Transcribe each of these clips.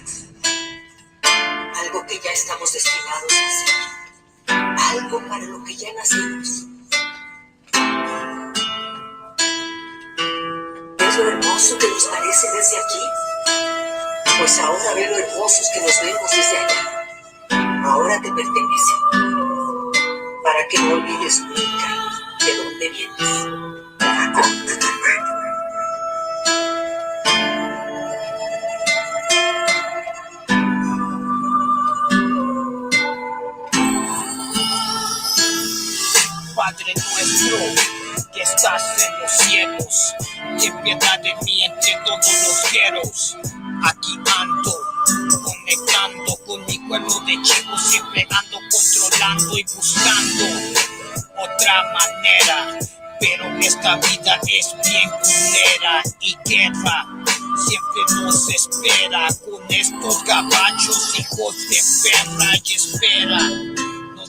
vidas. Algo que ya estamos destinados a hacer. Algo para lo que ya nacimos. ¿Ves lo hermoso que nos parece desde aquí? Pues ahora ve lo hermosos que nos vemos desde allá. Ahora te pertenece. Para que no olvides nunca de dónde vienes. Padre nuestro, que estás en los cielos, ten piedad de mí entre todos los gueros. Aquí ando, conectando con mi pueblo de chivos, siempre ando controlando y buscando otra manera. Pero esta vida es bien culera y guerra siempre nos espera. Con estos gabachos, hijos de perra, y espera.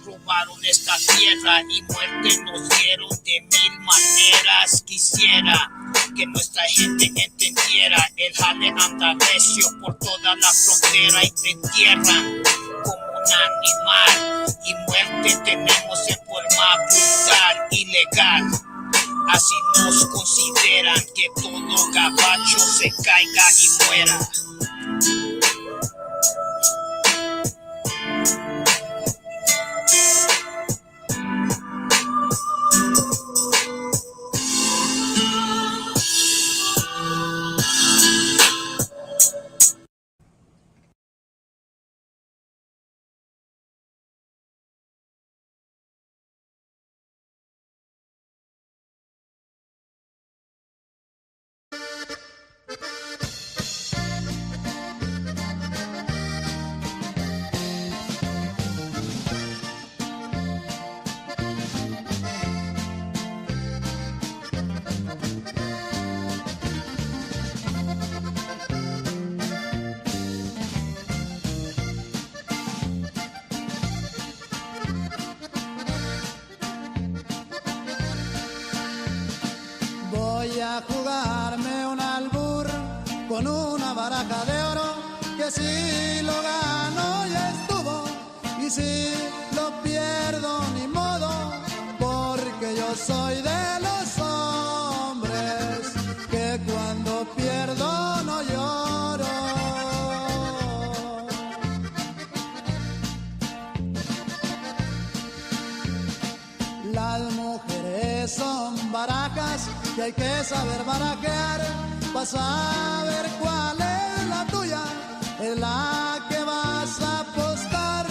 Robaron esta tierra y muerte nos dieron de mil maneras. Quisiera que nuestra gente entendiera, el jale anda recio por toda la frontera y te entierran como un animal. Y muerte tenemos en forma brutal, ilegal. Así nos consideran, que todo gabacho se caiga y muera. Voy a jugarme un albur con una baraja de oro, que si lo gano ya estuvo, y si lo pierdo ni modo, porque yo soy de los hombres que cuando pierdo no lloro. Las mujeres son barajas que hay que saber barajear para saber cuál es la tuya, es la que vas a apostar,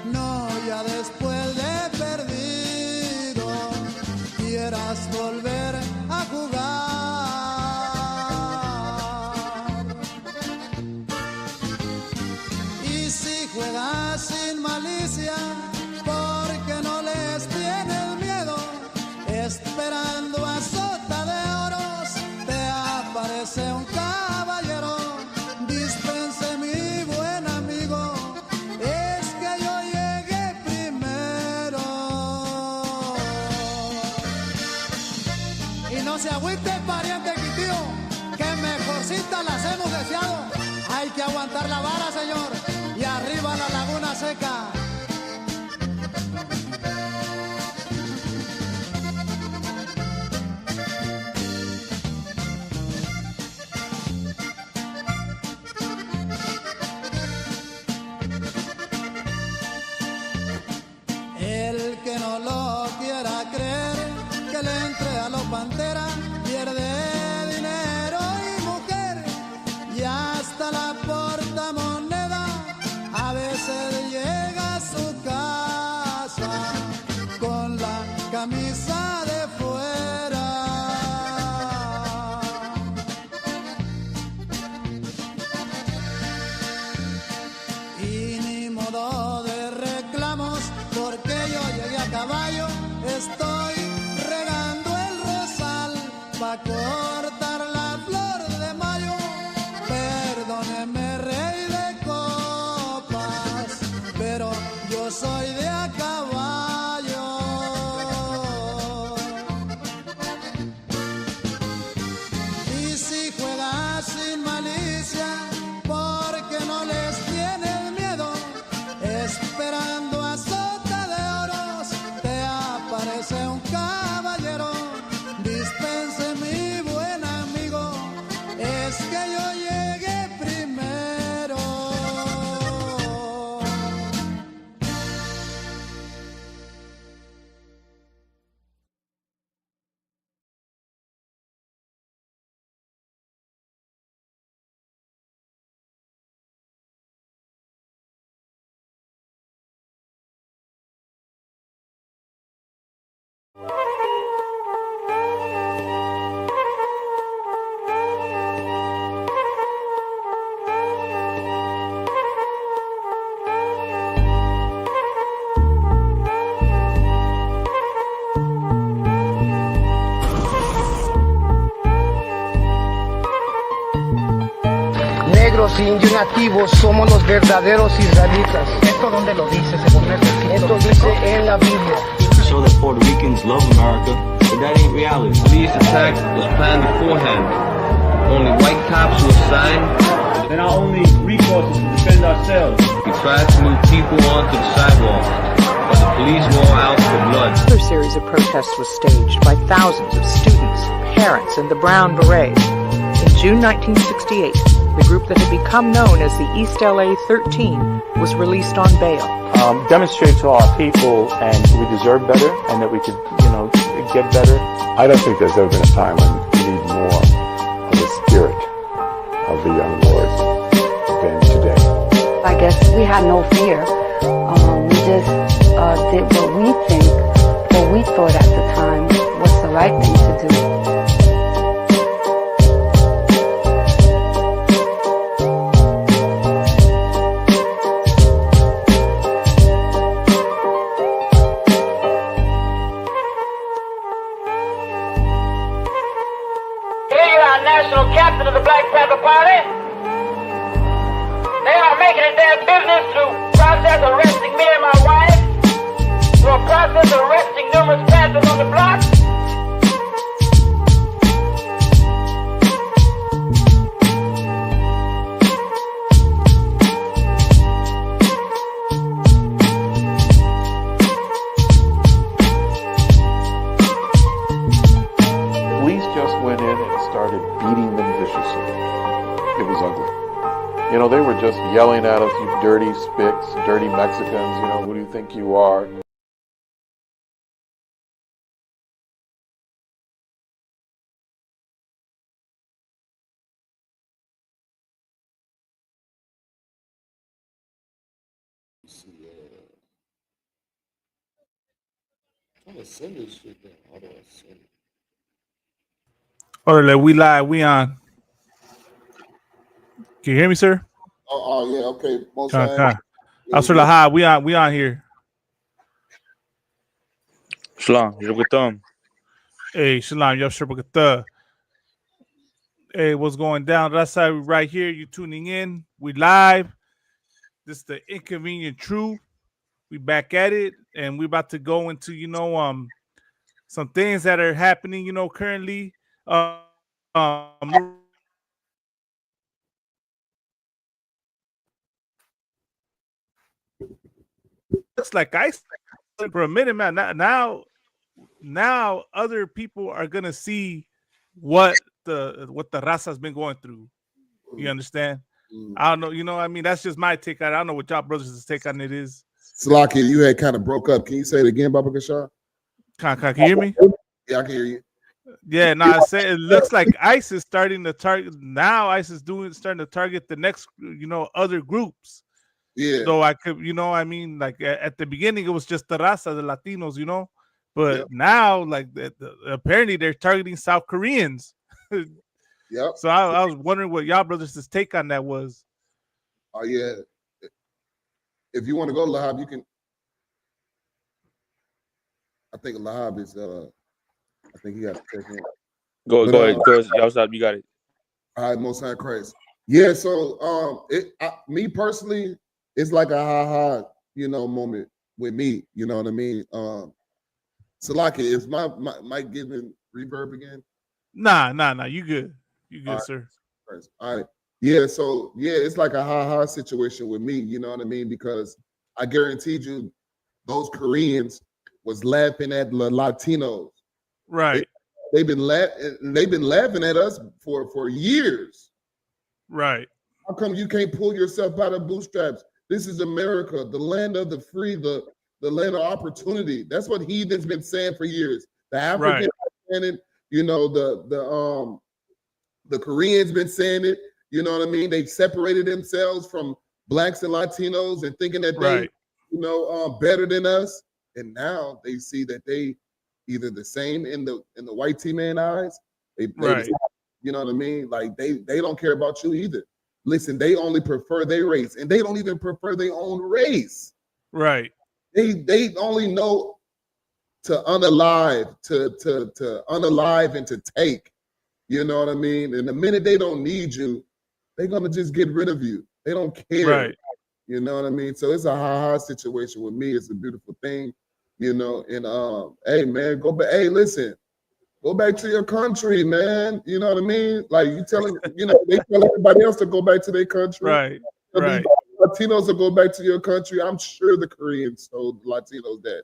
no ya después de perdido quieras volver a jugar. Y si juegas sin malicia, porque no les tienes miedo, esperando a sota de oros, te aparece un caballero. Dispense mi buen amigo, es que yo llegué primero. Y no se agüite pariente quitío, que mejorcita las hemos deseado. Hay que aguantar la vara, señor, y arriba la laguna seca. El que no lo quiera creer, que le entre a los Pantera, pierde dinero y mujer, y hasta la portamoneda a veces llega a su casa con la camisa de fuera. Y ni modo de reclamos, porque yo llegué a caballo, estoy regando el rosal pa' cortar la flor de mayo. Perdóneme, rey de copas, pero yo soy de a caballo. Y si juegas sin malicia, porque no le los indios nativos somos los verdaderos israelitas. ¿Esto dónde lo dice? Según esto dice en la Biblia. Show that Puerto Ricans love America, but that ain't reality. Police attack was planned beforehand. Only white cops were assigned. Then our only recourse is to defend ourselves. We tried to move people onto the sidewalks, but the police were all out for blood. Another series of protests was staged by thousands of students, parents, and the Brown Berets. In June 1968, the group that had become known as the East LA 13 was released on bail. Demonstrate to our people and we deserve better and that we could, get better. I don't think there's ever been a time when we need more of the spirit of the young lords than today. I guess we had no fear. We just did what we thought at the time was the right thing to do. National captain of the Black Panther Party. They are making it their business to process arresting me and my wife, to a process arresting numerous Panthers on the block. Police just went in and started beating them viciously. It was ugly. They were just yelling at us, you dirty spicks, dirty Mexicans, who do you think you are? Orale, we live, we on. Can you hear me, sir? Oh yeah, okay. Officer Laha, we on here. Shalom, Yugutam. Hey, Shalom, Yabshir. Hey, what's going down? That side right here, you tuning in. We live. This is the Inconvenient Truth. We back at it, and we about to go into, some things that are happening, currently. Looks like ice for a minute, man. Now other people are gonna see what the raza's been going through. You understand? I don't know. That's just my take on it. I don't know what y'all brothers' take on it is. Salaki, you had kind of broke up. Can you say it again, Baba Kashar? Can you hear me? Yeah, I can hear you. Yeah, I said it looks like ICE is starting to target now. ICE is starting to target the next, other groups. Yeah. So I could, like at the beginning it was just the raza, the Latinos, but now like apparently they're targeting South Koreans. Yep. So I was wondering what y'all brothers' take on that was. Oh yeah. If you want to go, Lahab, you can. I think Lahab is. I think he has to take him. Go ahead. Y'all you got it. All right, Most High Christ. Yeah. So, me personally, it's like a ha moment with me. You know what I mean? Salaki, is my mic giving reverb again? Nah. You good? You good, right, sir? All right. Yeah. So it's like a ha situation with me. You know what I mean? Because I guaranteed you, those Koreans was laughing at the Latinos. Right. They've been laughing at us for years. Right. How come you can't pull yourself out of bootstraps? This is America, the land of the free, the land of opportunity. That's what heathen's been saying for years. The Africans been saying it, the Koreans been saying it. You know what I mean? They separated themselves from blacks and Latinos and thinking that they, better than us. And now they see that they either the same in the white T-man eyes. They you know what I mean? Like they don't care about you either. Listen, they only prefer their race, and they don't even prefer their own race. Right. They only know to unalive, to unalive and to take. You know what I mean? And the minute they don't need you, they're gonna just get rid of you. They don't care. Right. You know what I mean? So it's a ha-ha situation with me. It's a beautiful thing, you know. And hey man, go back. Hey, listen, go back to your country, man. You know what I mean? Like you telling, you know, they tell everybody else to go back to their country. Right. Right. Latinos will go back to your country. I'm sure the Koreans told Latinos that.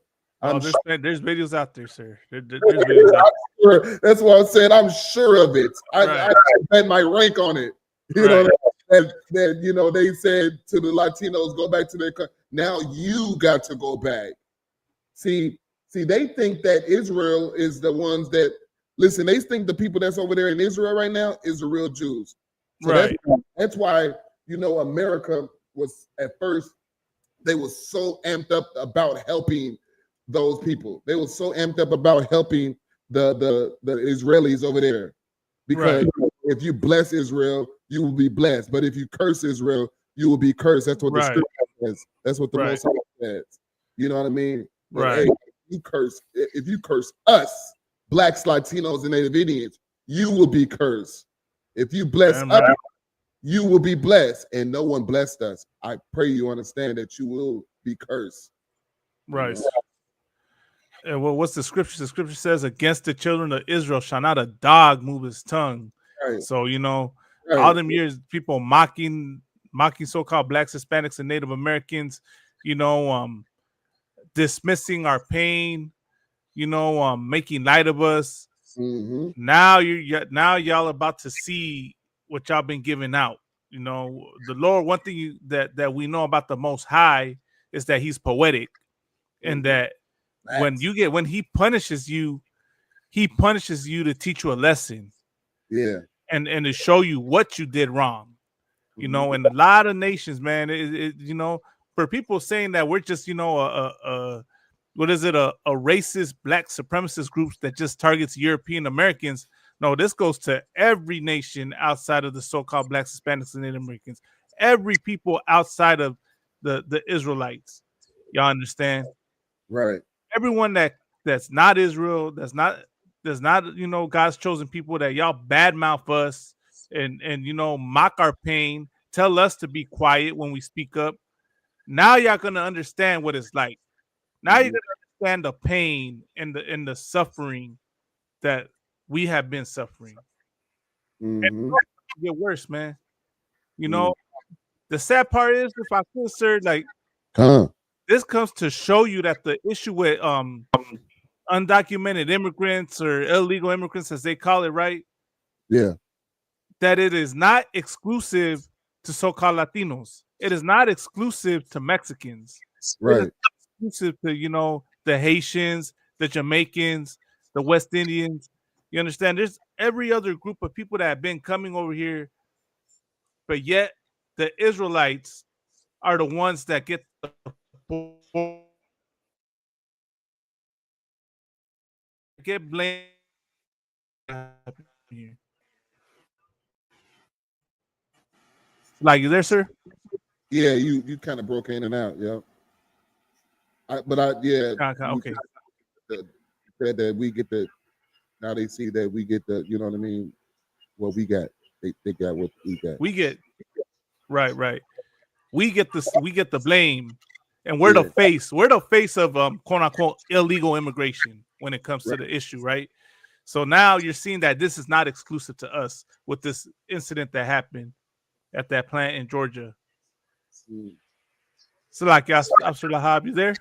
There's videos out there, sir. There's videos out there. Sure. That's what I said. I'm sure of it. I bet my rank on it. You know that you know they said to the Latinos go back to their country. Now you got to go back. See, they think that Israel is the ones that listen. They think the people that's over there in Israel right now is the real Jews. So right. That's why you know America was at first they were so amped up about helping those people. They were so amped up about helping the Israelis over there because if you bless Israel, you will be blessed. But if you curse Israel, you will be cursed. That's what the scripture says. That's what the Most High says. You know what I mean? But, hey, if you curse us, blacks, Latinos, and Native Indians, you will be cursed. If you bless us, you will be blessed. And no one blessed us. I pray you understand that you will be cursed. Right. And well, what's the scripture? The scripture says, against the children of Israel shall not a dog move his tongue. Right. So, you know, all them years, people mocking so-called blacks, Hispanics, and Native Americans, you know, dismissing our pain, you know, making light of us. Mm-hmm. Now y'all about to see what y'all been giving out. You know, the Lord, one thing that we know about the Most High is that he's poetic, and that when he punishes you to teach you a lesson. Yeah. And to show you what you did wrong. You know, and a lot of nations, man, you know, for people saying that we're just, you know, a racist black supremacist groups that just targets European Americans. No, this goes to every nation outside of the so-called blacks, Hispanics, and Native Americans. Every people outside of the Israelites. Y'all understand? Right. Everyone that's not Israel, that's not, you know, God's chosen people, that y'all badmouth us and you know, mock our pain, tell us to be quiet when we speak up. Now y'all gonna understand what it's like. Now you're gonna understand the pain and the suffering that we have been suffering. And it's gonna get worse, man. You know, the sad part is, if I could, sir, like this comes to show you that the issue with undocumented immigrants or illegal immigrants, as they call it, right? Yeah. That it is not exclusive to so-called Latinos. It is not exclusive to Mexicans. Right. It is exclusive to, you know, the Haitians, the Jamaicans, the West Indians. You understand? There's every other group of people that have been coming over here, but yet the Israelites are the ones that get blamed. Like, you there, sir? Yeah, you kind of broke in and out. Yeah. Okay. Said that we get the, now they see that we get the, you know what I mean, what we got. They got what we got. We get right. We get the blame, and we're the face. We're the face of quote unquote illegal immigration when it comes to the issue, right? So now you're seeing that this is not exclusive to us with this incident that happened at that plant in Georgia. So like, Officer Lahab, you there?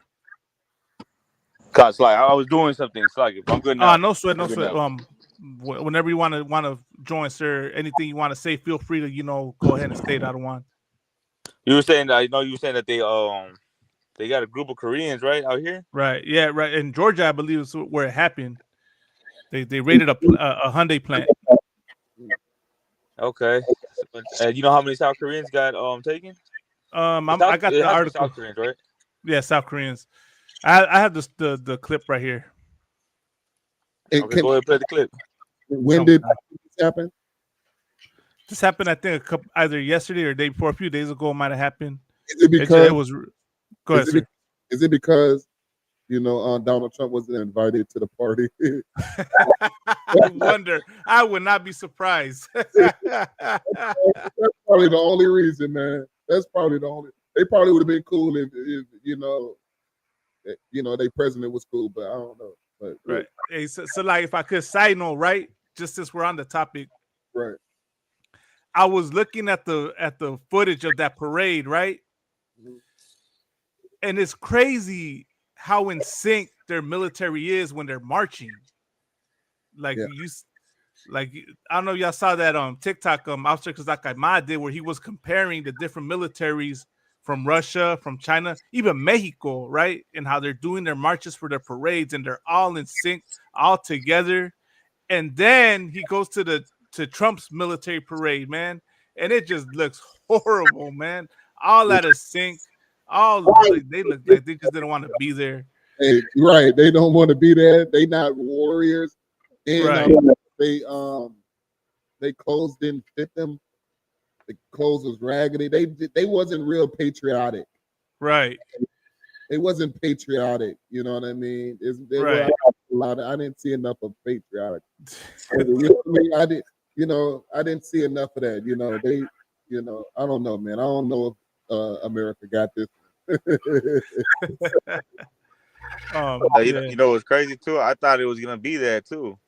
Cause like I was doing something. It's like I'm good now. No sweat. Whenever you want to join, sir, anything you want to say, feel free to, you know, go ahead and state. I don't want. You were saying that, you know, that they got a group of Koreans right out here. Right. Yeah. Right. In Georgia, I believe is where it happened. They raided a Hyundai plant. Okay. You know how many South Koreans got taken? I got the article. South Koreans, right? Yeah, South Koreans. I have the clip right here. Okay, go ahead and play the clip. When did this happen? This happened, I think, either yesterday or the day before. A few days ago, it might have happened. Is it because it was? Go ahead, sir. Is it because, you know, Donald Trump wasn't invited to the party? wonder. I would not be surprised. That's probably the only reason, man. That's probably the only. They probably would have been cool if their president was cool, but I don't know. But right. Hey, so like, if I could side note, right? Just since we're on the topic, right. I was looking at the footage of that parade, right? Mm-hmm. And it's crazy how in sync their military is when they're marching. Like I don't know if y'all saw that on TikTok. Officer Kazakaiman did, where he was comparing the different militaries from Russia, from China, even Mexico, right? And how they're doing their marches for their parades, and they're all in sync, all together. And then he goes to Trump's military parade, man, and it just looks horrible, man. All out of sync. They look like they just didn't want to be there. Hey, right. They don't want to be there. They not warriors. And right. They clothes didn't fit them. The clothes was raggedy. They wasn't real patriotic. Right. It wasn't patriotic. You know what I mean? Right. I didn't see enough of patriotic. You know what I mean? I didn't see enough of that. I don't know, man. I don't know if America got this. You know what's crazy too? I thought it was gonna be there too,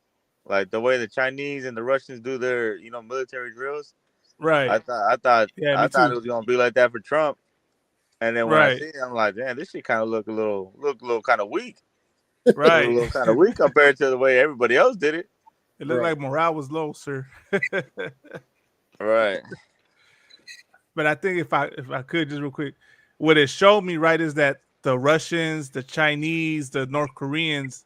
like the way the Chinese and the Russians do their military drills. Right. I thought it was gonna be like that for Trump, and then when I see it, I'm like, damn, this shit kind of look a little kind of weak. Right. A little kind of weak compared to the way everybody else did it. It looked like morale was low, sir. Right. But I think if I could just real quick, what it showed me, right, is that the Russians, the Chinese, the North Koreans,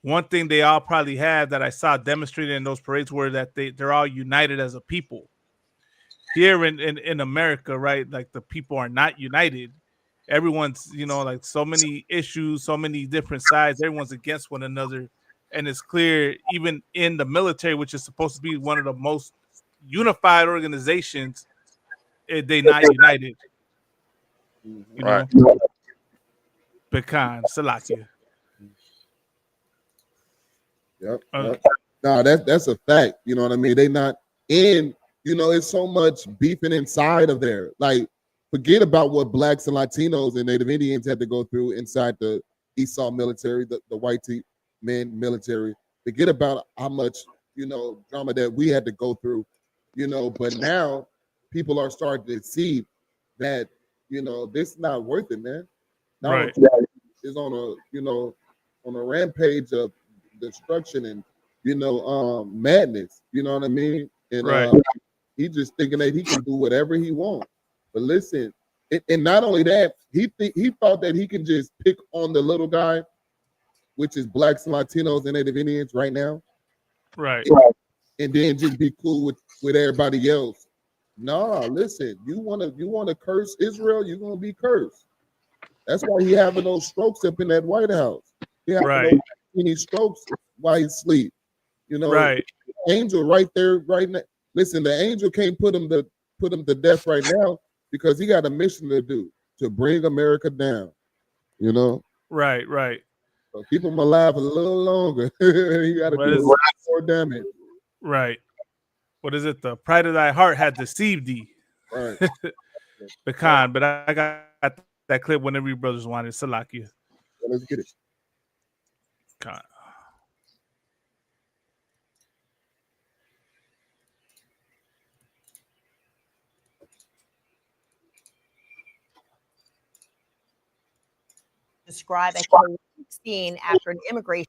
one thing they all probably have that I saw demonstrated in those parades were that they're all united as a people. Here in America, right, like the people are not united. Everyone's, like so many issues, so many different sides. Everyone's against one another. And it's clear, even in the military, which is supposed to be one of the most unified organizations, they're not united. Right. Pecan, Salakia. Yep. No, that's a fact. You know what I mean? They not in. It's so much beefing inside of there. Like, forget about what blacks and Latinos and Native Indians had to go through inside the Esau military, the white men military. Forget about how much drama that we had to go through. But now people are starting to see that this is not worth it, man. Now right. Is on a rampage of destruction and madness. You know what I mean? And right. He's just thinking that he can do whatever he wants. But listen, and not only that, he thought that he can just pick on the little guy, which is blacks and Latinos and Native Indians right now. Right. And then just be cool with everybody else. Nah, listen, you wanna curse Israel, you're gonna be cursed. That's why he having those strokes up in that White House. He having any strokes while he sleep. Right. Angel right there, right now. Listen, the angel can't put him to death right now because he got a mission to do, to bring America down. Right. So keep him alive a little longer. You got to do more damage. Right. What is it? The pride of thy heart had deceived thee. Right. Pecan, but I got that clip whenever you brothers wanted. Salakia. Let's get it. Pecan. Describe a chaotic scene after an immigration.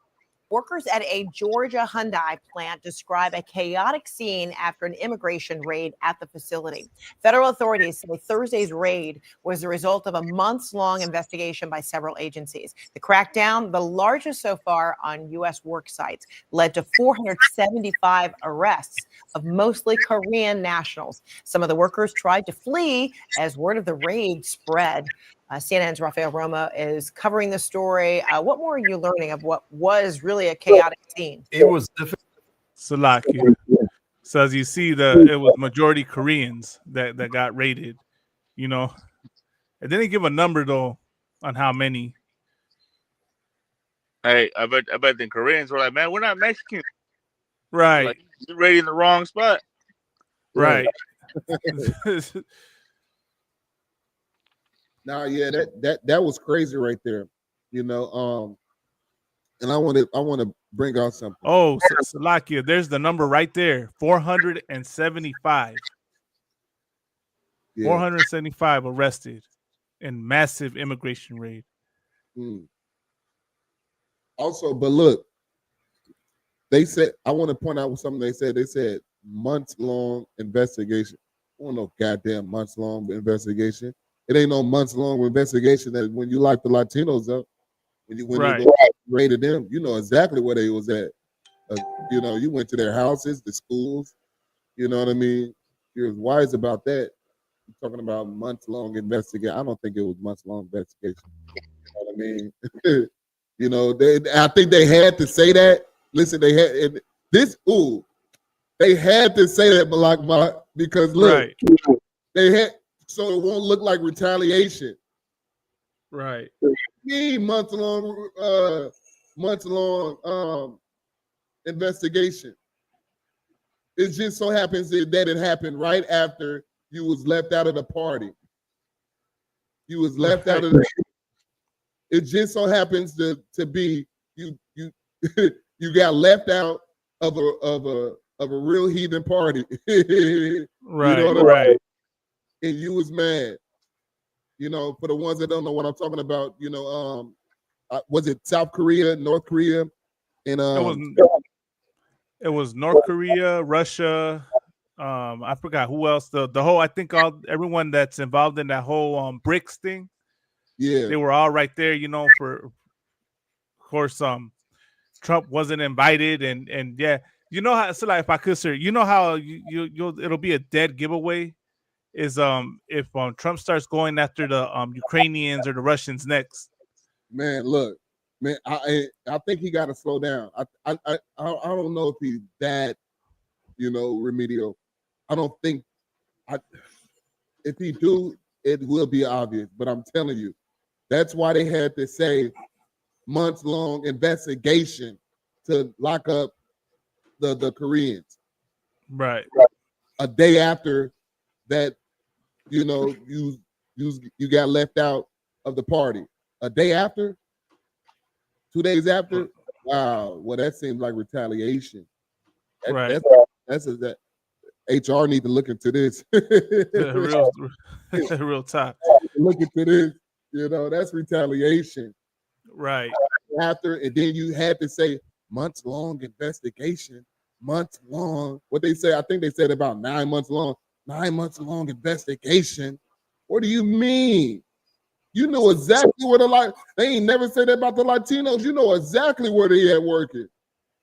Workers at a Georgia Hyundai plant describe a chaotic scene after an immigration raid at the facility. Federal authorities say Thursday's raid was the result of a months-long investigation by several agencies. The crackdown, the largest so far on U.S. work sites, led to 475 arrests of mostly Korean nationals. Some of the workers tried to flee as word of the raid spread. CNN's Rafael Roma is covering the story. What more are you learning of what was really a chaotic scene? It was difficult. Salakia. So as you see, it was majority Koreans that got raided, It didn't give a number though on how many. Hey, I bet the Koreans were like, man, we're not Mexican. Right. Like, you're raiding the wrong spot. Right. Nah, yeah, that was crazy right there. You know, and I want to bring out something. Oh, Salakia, there's the number right there. 475. Yeah. 475 arrested in massive immigration raid. Also, but look, they said, I want to point out something they said. They said months-long investigation. I don't know goddamn months-long investigation. It ain't no months-long investigation that when you lock the Latinos up, when you raided them, you know exactly where they was at. You know, you went to their houses, the schools. You know what I mean? You're as wise about that. You're talking about months-long investigation. I don't think it was months-long investigation. You know what I mean? You know, I think they had to say that. Listen, they had they had to say that, Malak, because look, they had, so it won't look like retaliation. Right. Months-long investigation. It just so happens that it happened right after you was left out of the party. You was left out of the. It just so happens to be you you got left out of a real heathen party. Right, you know right. And you was mad. You know, for the ones that don't know what I'm talking about, you know, was it South Korea, North Korea, and it was North Korea, Russia. I forgot who else. The whole, I think everyone that's involved in that whole BRICS thing. Yeah, they were all right there. You know, of course, Trump wasn't invited, and yeah, you know how. So like, if I could, sir, you know how it'll be a dead giveaway. Is if Trump starts going after the Ukrainians or the Russians next. Man, look, man, I think he got to slow down. I don't know if he's that, you know, remedial. I don't think if he do, it will be obvious. But I'm telling you, that's why they had to say months-long investigation to lock up the Koreans. Right. A day after that, you know, you got left out of the party. A day after, 2 days after. Wow, well, that seems like retaliation. Right. That's that. HR need to look into this. real talk. Look into this. You know, that's retaliation. Right. After, and then you had to say months-long investigation. Months-long. What they say, I think they said about 9 months long. 9 months long investigation. What do you mean? You know exactly where they ain't never said that about the Latinos. You know exactly where they at working.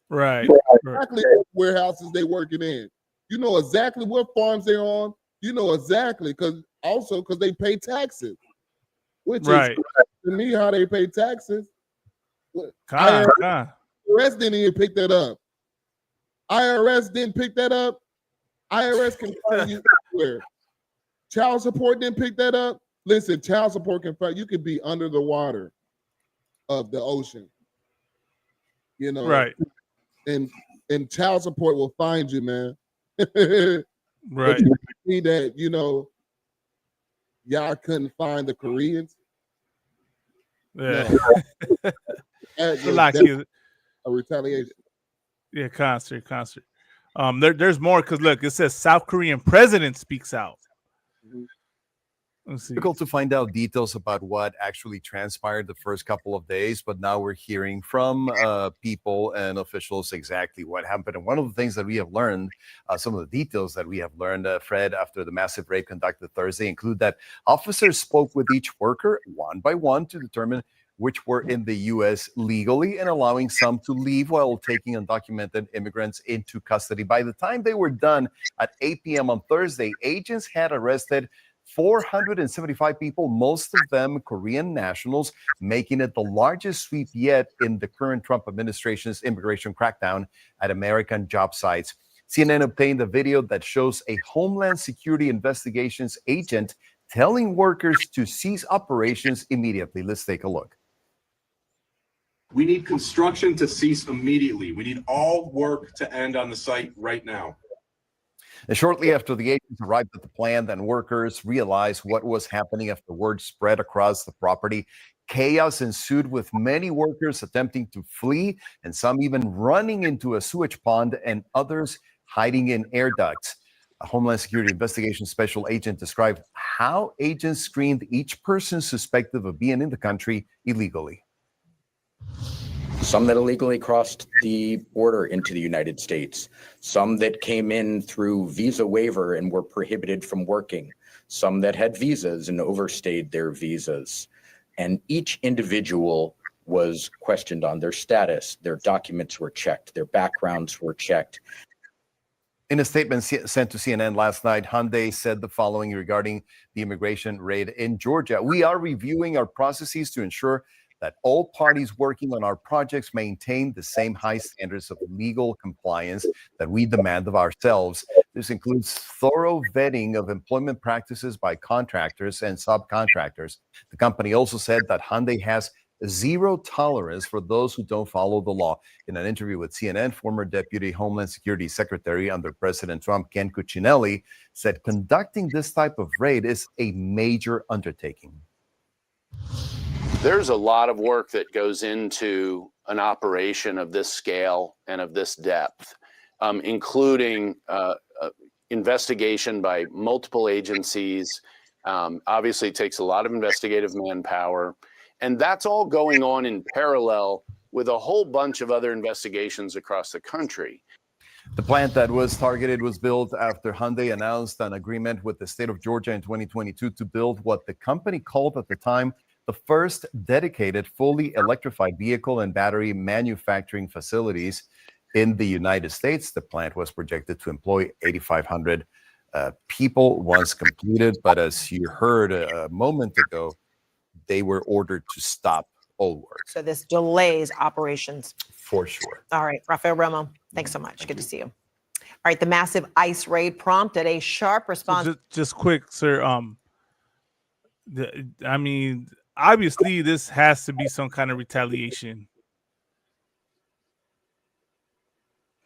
Right. You know exactly what warehouses they working in. You know exactly what farms they're on. You know exactly because they pay taxes. Which is to me how they pay taxes. IRS didn't even pick that up. IRS didn't pick that up. IRS can find you everywhere. Child support didn't pick that up. Listen, child support can find you could be under the water of the ocean. You know, right? And child support will find you, man. Right. You see that, you know, y'all couldn't find the Koreans. Yeah. No. Like a retaliation. Yeah, concert. There's more because look, it says South Korean president speaks out. It's difficult to find out details about what actually transpired the first couple of days, but now we're hearing from people and officials exactly what happened. And one of the things that we have learned, some of the details that we have learned, Fred, after the massive raid conducted Thursday, include that officers spoke with each worker one by one to determine which were in the U.S. legally and allowing some to leave while taking undocumented immigrants into custody. By the time they were done at 8 p.m. on Thursday, agents had arrested 475 people, most of them Korean nationals, making it the largest sweep yet in the current Trump administration's immigration crackdown at American job sites. CNN obtained a video that shows a Homeland Security Investigations agent telling workers to cease operations immediately. Let's take a look. We need construction to cease immediately. We need all work to end on the site right now. And shortly after the agents arrived at the plant and workers realized what was happening after word spread across the property, chaos ensued with many workers attempting to flee and some even running into a sewage pond and others hiding in air ducts. A Homeland Security Investigation Special Agent described how agents screened each person suspected of being in the country illegally. Some that illegally crossed the border into the United States, some that came in through visa waiver and were prohibited from working, some that had visas and overstayed their visas. And each individual was questioned on their status. Their documents were checked, their backgrounds were checked. In a statement sent to CNN last night, Hyundai said the following regarding the immigration raid in Georgia. We are reviewing our processes to ensure that all parties working on our projects maintain the same high standards of legal compliance that we demand of ourselves. This includes thorough vetting of employment practices by contractors and subcontractors. The company also said that Hyundai has zero tolerance for those who don't follow the law. In an interview with CNN, former Deputy Homeland Security Secretary under President Trump, Ken Cuccinelli, said conducting this type of raid is a major undertaking. There's a lot of work that goes into an operation of this scale and of this depth, including investigation by multiple agencies. Obviously, it takes a lot of investigative manpower, and that's all going on in parallel with a whole bunch of other investigations across the country. The plant that was targeted was built after Hyundai announced an agreement with the state of Georgia in 2022 to build what the company called at the time the first dedicated, fully electrified vehicle and battery manufacturing facilities in the United States. The plant was projected to employ 8,500 people once completed, but as you heard a moment ago, they were ordered to stop all work. So this delays operations. For sure. All right, Rafael Romo, thanks so much. Good to see you. All right, the massive ICE raid prompted a sharp response. So just quick, sir. I mean, obviously, this has to be some kind of retaliation.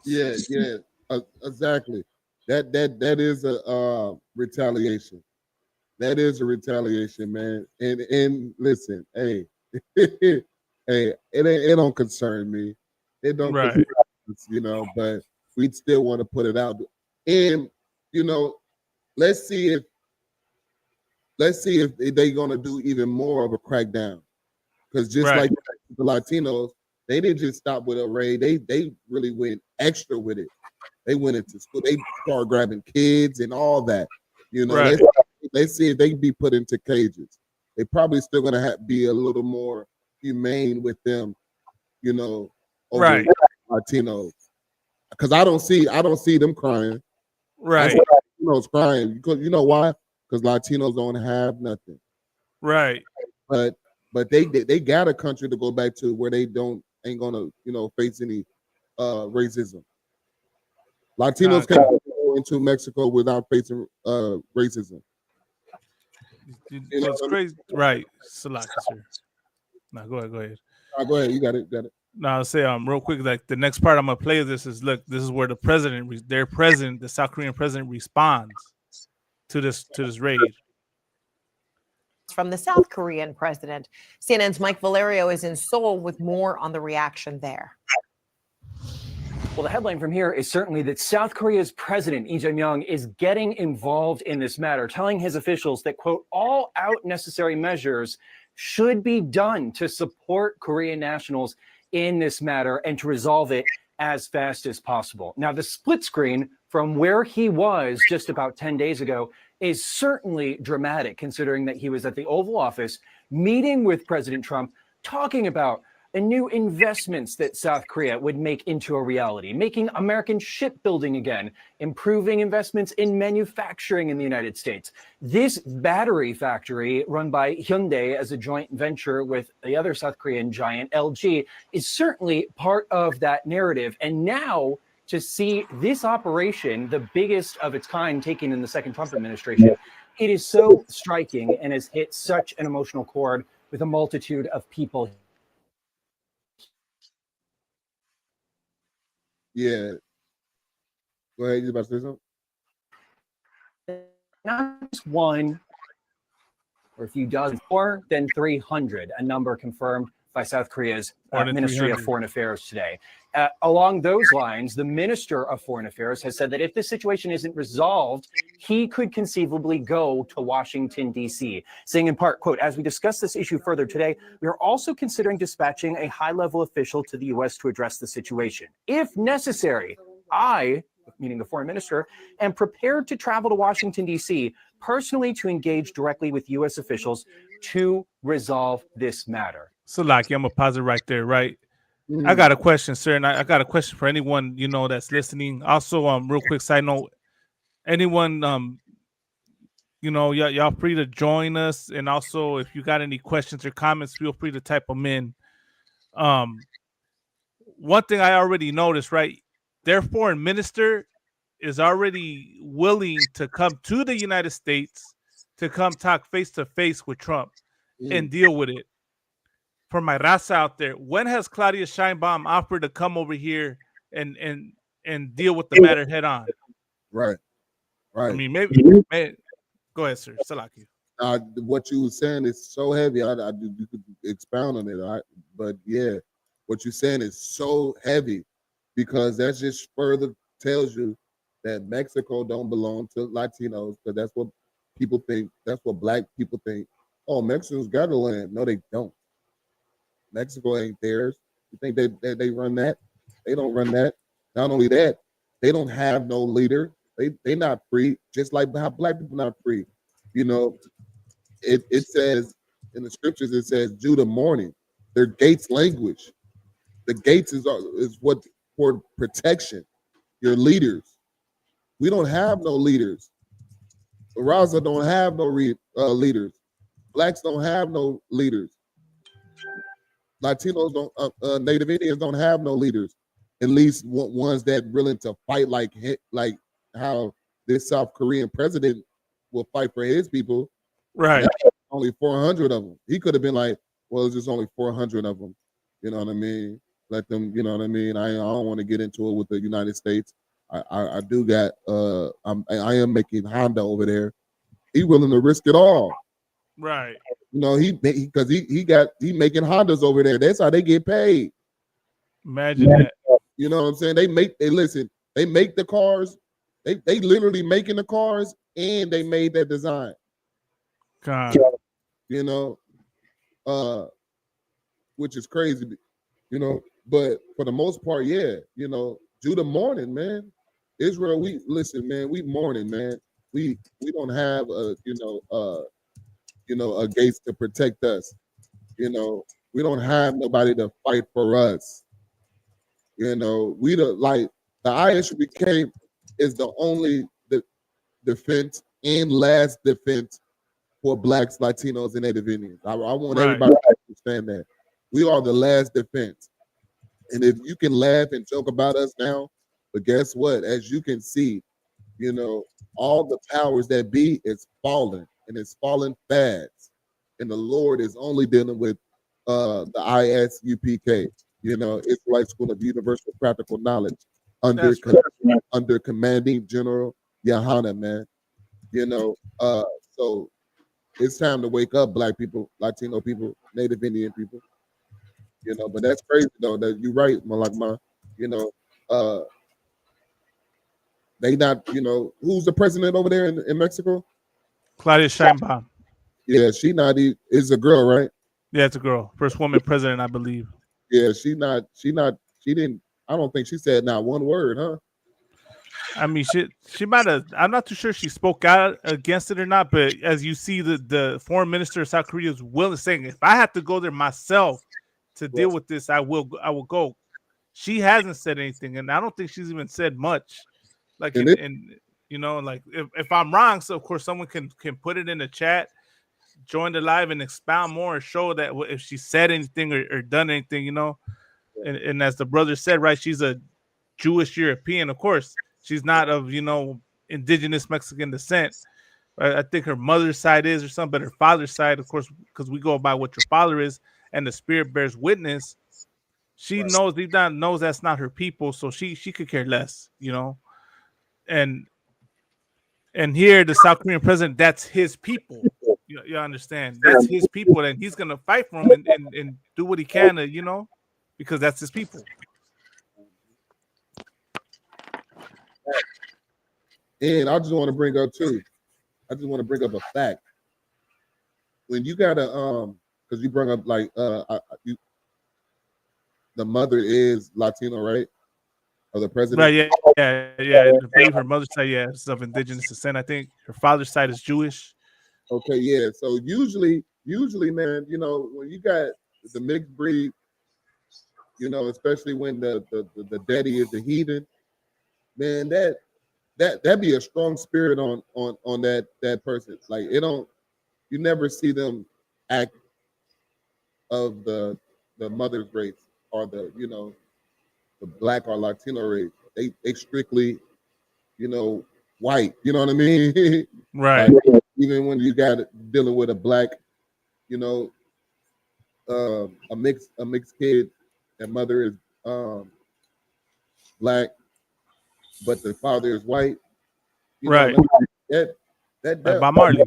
Yeah, exactly. That is a retaliation. That is a retaliation, man. And listen, hey, hey, it don't concern me. It don't, right. concern us, you know. But we still want to put it out, and you know, let's see if they're gonna do even more of a crackdown. Because just right. like the Latinos, they didn't just stop with a raid. They really went extra with it. They went into school. They started grabbing kids and all that. You know, right. let's see if they can be put into cages. They probably still gonna be a little more humane with them. You know, over right. Latinos. Because I don't see them crying. Right. Latinos crying. Because you know why? Because Latinos don't have nothing. Right. But they got a country to go back to where they ain't gonna, you know, face any racism. Latinos can't go into Mexico without facing racism. It's crazy. Right. Salak, sir. No, go ahead. Go ahead. You got it. No, I'll say real quick, like the next part I'm gonna play of this is, look, this is where the the South Korean president responds to this raid. From the South Korean president. CNN's Mike Valerio is in Seoul with more on the reaction there. Well, the headline from here is certainly that South Korea's president, Lee Jae-myung, is getting involved in this matter, telling his officials that, quote, all out necessary measures should be done to support Korean nationals in this matter and to resolve it as fast as possible. Now, the split screen from where he was just about 10 days ago is certainly dramatic, considering that he was at the Oval Office meeting with President Trump, talking about the new investments that South Korea would make into a reality, making American shipbuilding again, improving investments in manufacturing in the United States. This battery factory run by Hyundai as a joint venture with the other South Korean giant, LG, is certainly part of that narrative. And now to see this operation, the biggest of its kind taken in the second Trump administration, it is so striking and has hit such an emotional chord with a multitude of people Yeah. Go ahead. You about to say something? Not just one or a few dozen, more than 300, a number confirmed by South Korea's Ministry of Foreign Affairs today. Along those lines, the Minister of Foreign Affairs has said that if this situation isn't resolved, he could conceivably go to Washington, D.C., saying in part, quote, as we discuss this issue further today, we are also considering dispatching a high-level official to the U.S. to address the situation. If necessary, I, meaning the foreign minister, am prepared to travel to Washington, D.C., personally to engage directly with U.S. officials to resolve this matter. So, like, I'm going to pause it right there, right? I got a question, sir, and I got a question for anyone, you know, that's listening. Also, real quick side note, anyone, you know, y'all free to join us, and also if you got any questions or comments, feel free to type them in. One thing I already noticed, right? Their foreign minister is already willing to come to the United States to come talk face to face with Trump and deal with it. For my raza out there, when has Claudia Sheinbaum offered to come over here and deal with the matter head on? Right. I mean, maybe. Go ahead, sir. Salaki. What you were saying is so heavy. You could expound on it. But yeah, what you're saying is so heavy because that just further tells you that Mexico don't belong to Latinos, because that's what people think. That's what black people think. Oh, Mexicans got the land. No, they don't. Mexico ain't theirs. You think they run that? They don't run that. Not only that, they don't have no leader. They not free, just like how black people not free. You know, it says in the scriptures, it says Judah mourning. Their gates language. The gates is what for protection. Your leaders. We don't have no leaders. Raza don't have no leaders. Blacks don't have no leaders. Latinos don't, Native Indians don't have no leaders, at least ones that willing to fight like how this South Korean president will fight for his people. Right. Only 400 of them. He could have been like, well, it's just only 400 of them. You know what I mean? Let them, you know what I mean? I don't want to get into it with the United States. I do got, I am making Honda over there. He willing to risk it all. Right. You know, he making Hondas over there. That's how they get paid. Imagine that. You know what I'm saying? They make the cars. They literally making the cars, and they made that design. God. You know, which is crazy. You know, but for the most part, yeah. You know, Judah mourning, man. Israel, we mourning, man. We don't have a gates to protect us. You know, we don't have nobody to fight for us. You know, the ISUPK is the only defense and last defense for blacks, Latinos, and Native Indians. I want everybody to understand that. We are the last defense. And if you can laugh and joke about us now, but guess what? As you can see, you know, all the powers that be is falling, and it's falling fast. And the Lord is only dealing with the ISUPK, you know, Israelite School of Universal Practical Knowledge, under Commanding General Yahana, man. You know, so it's time to wake up, black people, Latino people, Native Indian people. You know, but that's crazy though. That you're right, Malakma. You know, they not. You know, who's the president over there in Mexico? Claudia Sheinbaum. Yeah, she not. Is a girl, right? Yeah, it's a girl. First woman president, I believe. Yeah, she didn't. I don't think she said not one word, huh? I mean, she might have. I'm not too sure she spoke out against it or not. But as you see, the foreign minister of South Korea is willing, saying, if I have to go there myself to deal with this, I will go. She hasn't said anything, and I don't think she's even said much. Like, and you know, like if I'm wrong, so of course someone can put it in the chat, join the live, and expound more and show that if she said anything or done anything, you know. And as the brother said, right, she's a Jewish European, of course. She's not of, you know, indigenous Mexican descent. I think her mother's side is or something, but her father's side, of course, because we go by what your father is, and the spirit bears witness. She knows deep down knows that's not her people, so she could care less, you know. And here the South Korean president, that's his people. You understand? That's his people, and he's gonna fight for them and do what he can to, you know, because that's his people. And I just want to bring up too. I just want to bring up a fact. When you gotta because you bring up like the mother is Latino, right? Of the president. Right, yeah. I believe her mother's side, is of indigenous descent. I think her father's side is Jewish. Okay, yeah. So usually, man, you know, when you got the mixed breed, you know, especially when the daddy is the heathen, man, that be a strong spirit on that person. Like you never see them act of the mother's race or the Black or Latino race. They strictly, you know, white. You know what I mean? Right. Like, even when you got dealing with a Black, you know, a mixed kid, and mother is Black, but the father is white. Right. That Bob Marley.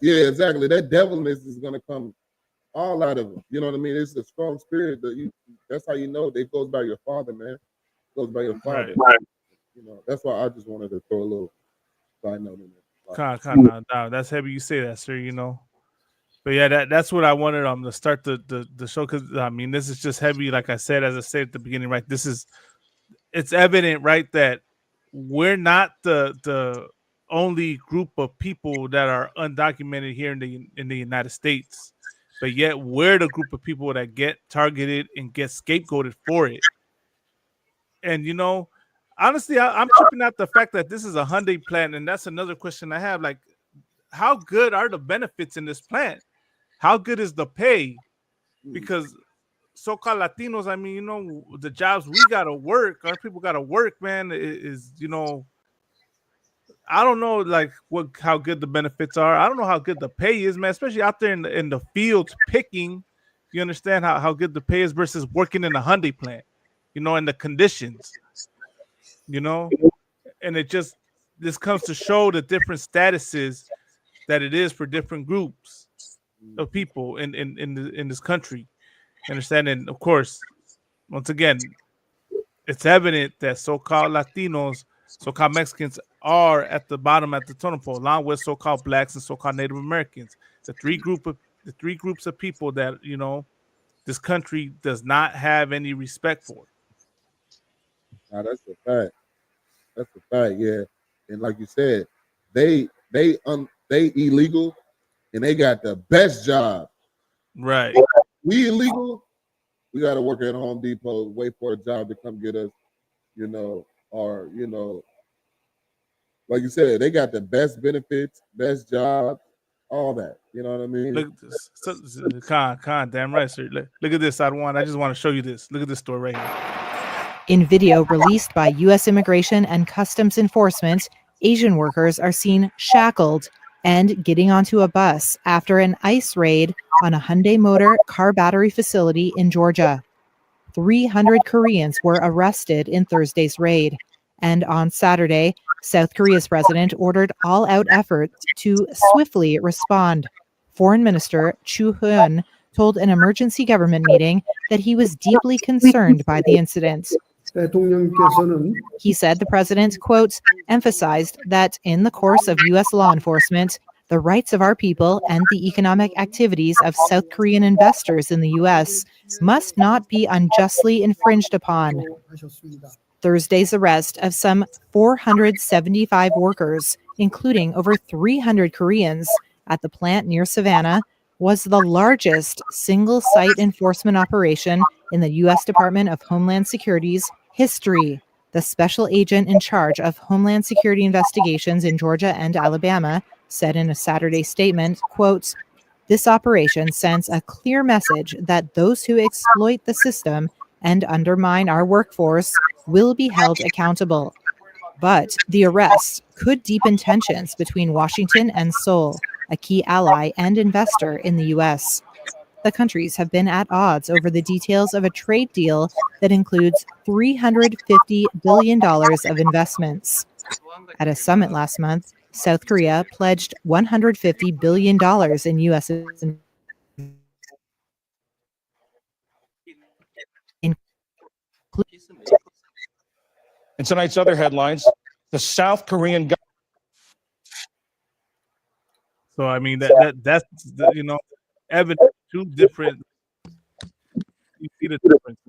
Yeah, exactly. That devilness is gonna come all out of them. You know what I mean? It's a strong spirit that's how you know it goes by your father, man. It goes by your father. Right. You know, that's why I just wanted to throw a little side note in there. That's heavy you say that, sir, you know. But yeah, that's what I wanted to start the show, because I mean, this is just heavy, like I said, as I said at the beginning, right? It's evident, right, that we're not the only group of people that are undocumented here in the United States, but yet we're the group of people that get targeted and get scapegoated for it. And you know, honestly, I'm tripping out the fact that this is a Hyundai plant, and that's another question I have. Like, how good are the benefits in this plant? How good is the pay? Because so-called Latinos, I mean, you know, the jobs we gotta work, our people gotta work, man, is you know, I don't know, like how good the benefits are. I don't know how good the pay is, man, especially out there in the fields picking. You understand how good the pay is versus working in a Hyundai plant, you know, and the conditions, you know, and this comes to show the different statuses that it is for different groups of people in this country. Understand? And of course, once again, it's evident that so-called Latinos, so-called Mexicans are at the bottom at the totem pole, along with so-called Blacks and so-called Native Americans. The three groups of people that, you know, this country does not have any respect for. Now that's a fact. That's a fact, yeah. And like you said, they illegal and they got the best job. Right. We illegal, we gotta work at Home Depot, wait for a job to come get us, you know, or you know, like you said, they got the best benefits, best job, all that. You know what I mean? Look at this. Con, damn right, sir. Look at this. I just want to show you this. Look at this story right here. In video released by U.S. Immigration and Customs Enforcement, Asian workers are seen shackled and getting onto a bus after an ICE raid on a Hyundai Motor car battery facility in Georgia. 300 Koreans were arrested in Thursday's raid. And on Saturday, South Korea's president ordered all-out efforts to swiftly respond. Foreign Minister Chu Hyun told an emergency government meeting that he was deeply concerned by the incident. He said the president, quote, emphasized that in the course of U.S. law enforcement, the rights of our people and the economic activities of South Korean investors in the U.S. must not be unjustly infringed upon. Thursday's arrest of some 475 workers, including over 300 Koreans, at the plant near Savannah was the largest single-site enforcement operation in the U.S. Department of Homeland Security's history. The special agent in charge of Homeland Security investigations in Georgia and Alabama said in a Saturday statement, quote, "This operation sends a clear message that those who exploit the system and undermine our workforce will be held accountable." But the arrest could deepen tensions between Washington and Seoul, a key ally and investor in the U.S. The countries have been at odds over the details of a trade deal that includes $350 billion of investments. At a summit last month, South Korea pledged $150 billion in U.S. In tonight's other headlines, the South Korean government. So I mean that's you know, evidence. Two different. You see the difference.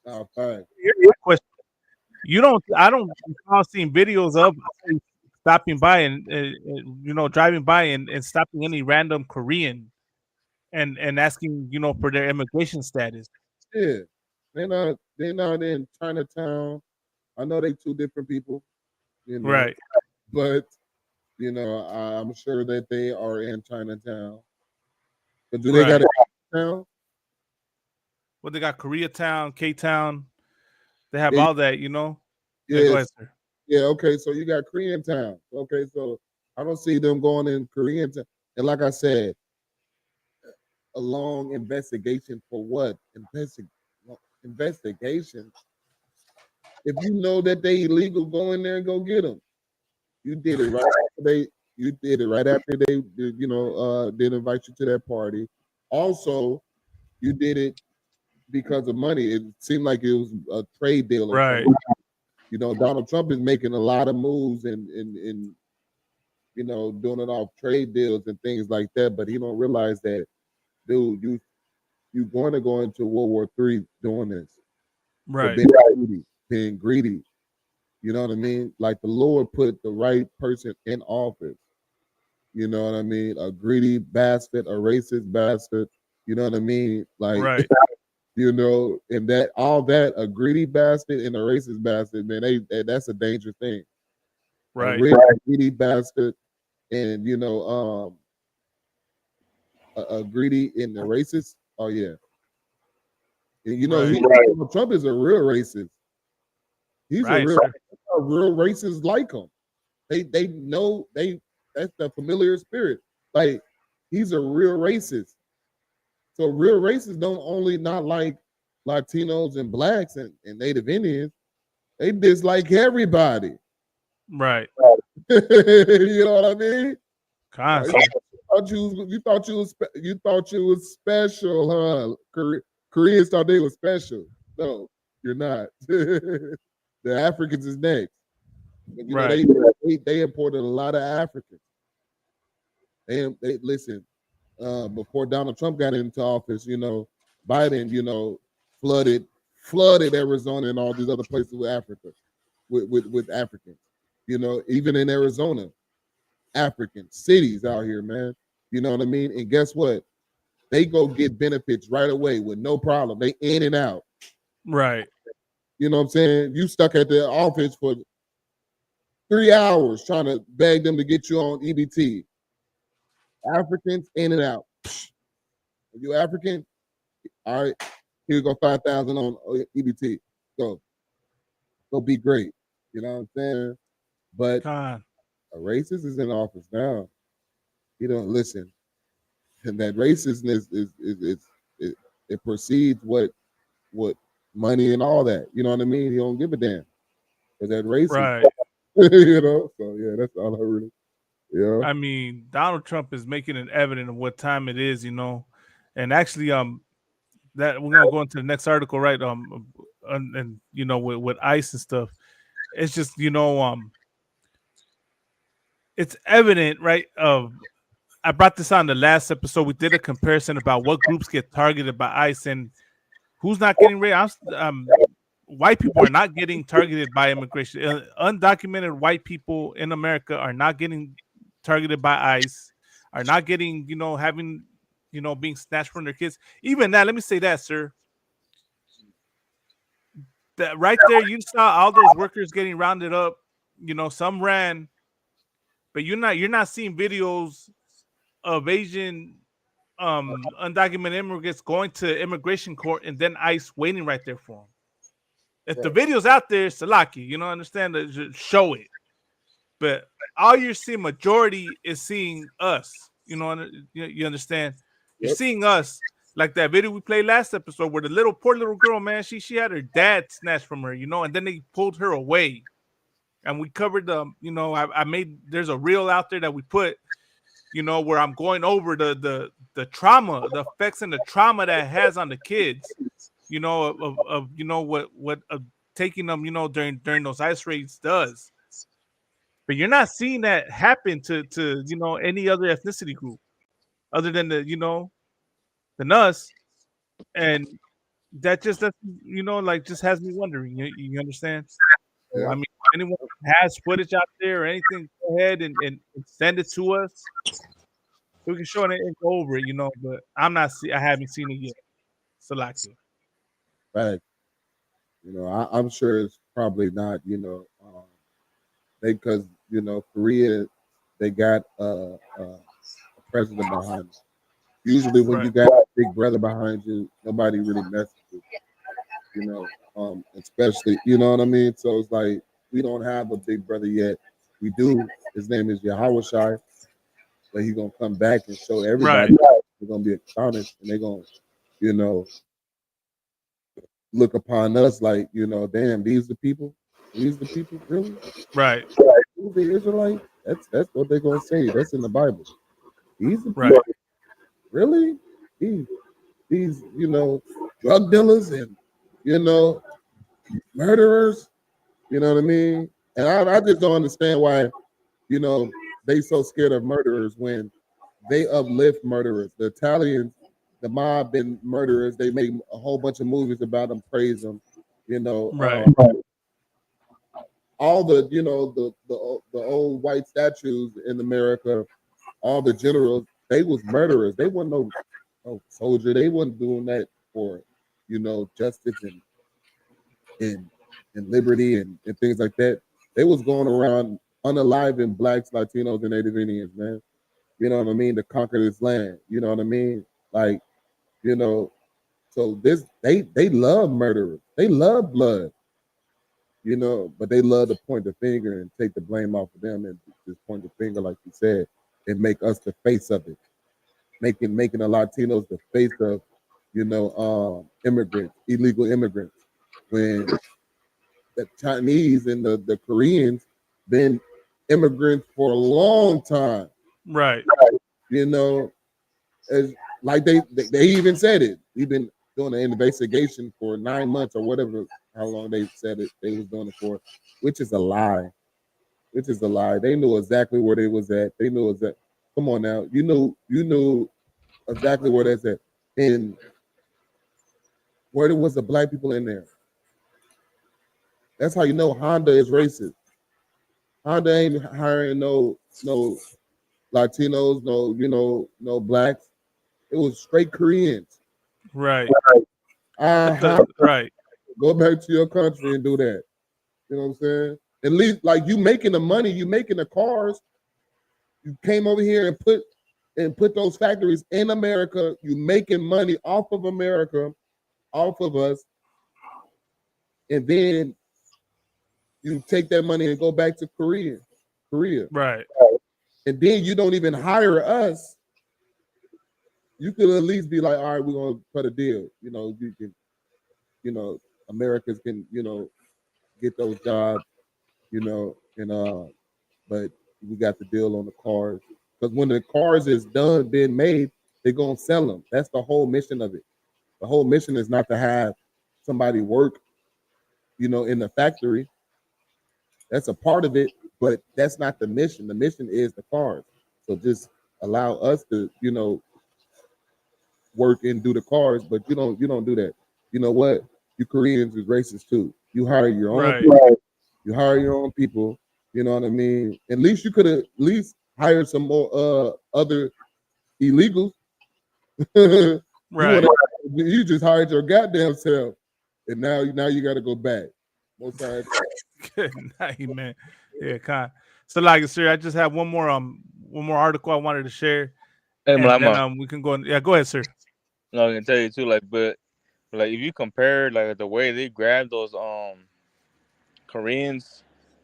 Your question. I don't recall seeing videos of stopping by and you know, driving by and stopping any random Korean and asking, you know, for their immigration status. Yeah, they're not in Chinatown. I know they two different people, you know, Right. but you know, I'm sure that they are in Chinatown. But do they got a Chinatown? Well, they got Koreatown, K-Town. They have all that, you know. Yeah, go ahead, sir. Yeah, okay, so you got Korean Town. Okay, so I don't see them going in Korean Town. And like I said, a long investigation for what? Investigation. If you know that they illegal, go in there and go get them. You did it right after they. You did it right after they, you know, did invite you to that party. Also, you did it because of money. It seemed like it was a trade deal. Right. You know, Donald Trump is making a lot of moves and you know, doing it off trade deals and things like that. But he don't realize that, dude, you're going to go into World War III doing this. Right. Being greedy. You know what I mean? Like the Lord put the right person in office. You know what I mean? A greedy bastard, a racist bastard. You know what I mean? Like, right. You know, and that all that, a greedy bastard and a racist bastard, man, that's a dangerous thing. Right. A greedy bastard and, you know, a greedy and a racist. Oh yeah. And you know, Trump is a real racist. He's a real racist like him. They know that's the familiar spirit. Like he's a real racist. So real racists don't only not like Latinos and blacks and Native Indians, they dislike everybody. Right. You know what I mean? Constantly. You thought you was special, huh? Koreans thought they were special. No, you're not. The Africans is next. You know, they imported a lot of Africans. They listen. Before Donald Trump got into office, you know, Biden, you know, flooded Arizona and all these other places with Africa, with Africans. You know, even in Arizona, African cities out here, man. You know what I mean? And guess what? They go get benefits right away with no problem. They in and out. Right. You know what I'm saying? You stuck at the office for 3 hours trying to beg them to get you on EBT. Africans in and out. If you African, all right, here you go 5,000 on EBT. Go be great. You know what I'm saying? But a racist is in office now. You don't listen. And that racistness it precedes what money and all that. You know what I mean? He don't give a damn. But that racist, right. You know, so yeah, that's all I really. Yeah. I mean, Donald Trump is making it evident of what time it is, you know, and actually, that we're gonna go into the next article, right? And you know, with ICE and stuff, it's just, you know, it's evident, right? I brought this on the last episode. We did a comparison about what groups get targeted by ICE and who's not getting raped. White people are not getting targeted by immigration. Undocumented white people in America are not getting targeted by ICE, are not getting, you know, having, you know, being snatched from their kids. Even that, let me say that, sir. That right there, you saw all those workers getting rounded up. You know, some ran, but you're not seeing videos of Asian undocumented immigrants going to immigration court and then ICE waiting right there for them. If the video's out there, Salaki, you know, understand that, show it. But all you're seeing, majority is seeing us. You know, you understand. You're seeing us like that video we played last episode where the poor little girl, man, she had her dad snatched from her, and then they pulled her away. And we covered there's a reel out there that we put, where I'm going over the trauma, the effects and the trauma that it has on the kids, what taking them, during those ice raids does. But you're not seeing that happen to any other ethnicity group other than than us. And that just just has me wondering. You understand? Yeah. I mean, if anyone has footage out there or anything, go ahead and send it to us. We can show it and go over it, but I haven't seen it yet. Salakia. Right. I'm sure it's probably not, because Korea, they got a president behind them. Usually when you got a big brother behind you, nobody really messes with you, especially, you know what I mean? So it's like, we don't have a big brother yet. We do. His name is Yahushua, but he's going to come back and show everybody. They're going to be astonished, and they're going to, look upon us like, damn, these the people? These the people? Really? Right. Who's the Israelite? That's what they're going to say. That's in the Bible. These the people? Right. Really? These, drug dealers and, murderers. You know what I mean? And I just don't understand why, they so scared of murderers when they uplift murderers. The Italians, the mob, been murderers. They make a whole bunch of movies about them, praise them. All the, the old white statues in America, all the generals, they was murderers. They wasn't no soldier. They wasn't doing that for, justice and liberty and things like that. They was going around unaliving blacks, Latinos, and Native Indians, man. You know what I mean? To conquer this land. You know what I mean? Like, so they love murderers. They love blood. But they love to point the finger and take the blame off of them and just point the finger, like you said, and make us the face of it. Making the Latinos the face of, immigrants, illegal immigrants. When the Chinese and the Koreans been immigrants for a long time. Right. As like they even said it. We've been doing an investigation for 9 months or whatever, how long they said it they was doing it for, which is a lie. They knew exactly where they was at. They knew exactly. Come on now, you knew exactly where that's at. And where there was the black people in there. That's how you know Honda is racist. Honda ain't hiring no Latinos, no blacks. It was straight Koreans. Right. Right. Go back to your country and do that. You know what I'm saying? At least, like, you making the money, you making the cars. You came over here and put those factories in America. You making money off of America, off of us, and then you take that money and go back to Korea. Right. And then you don't even hire us. You could at least be like, all right, we're gonna cut a deal. You can, Americans can, get those jobs, but we got the deal on the cars. Because when the cars is done being made, they're gonna sell them. That's the whole mission of it. The whole mission is not to have somebody work, in the factory. That's a part of it, but that's not the mission. The mission is the cars. So just allow us to, work and do the cars, but you don't do that. You know what? You Koreans is racist too. You hire your own people. You hire your own people. You know what I mean? At least you could have at least hired some more other illegals. Right. You just hired your goddamn self, and now you got to go back. Most times. Good night, man. Yeah, kind. So, like, sir, I just have one more article I wanted to share. Hey, and Malama. then we can go. Yeah, go ahead, sir. No, I can tell you too. But if you compare like the way they grab those Koreans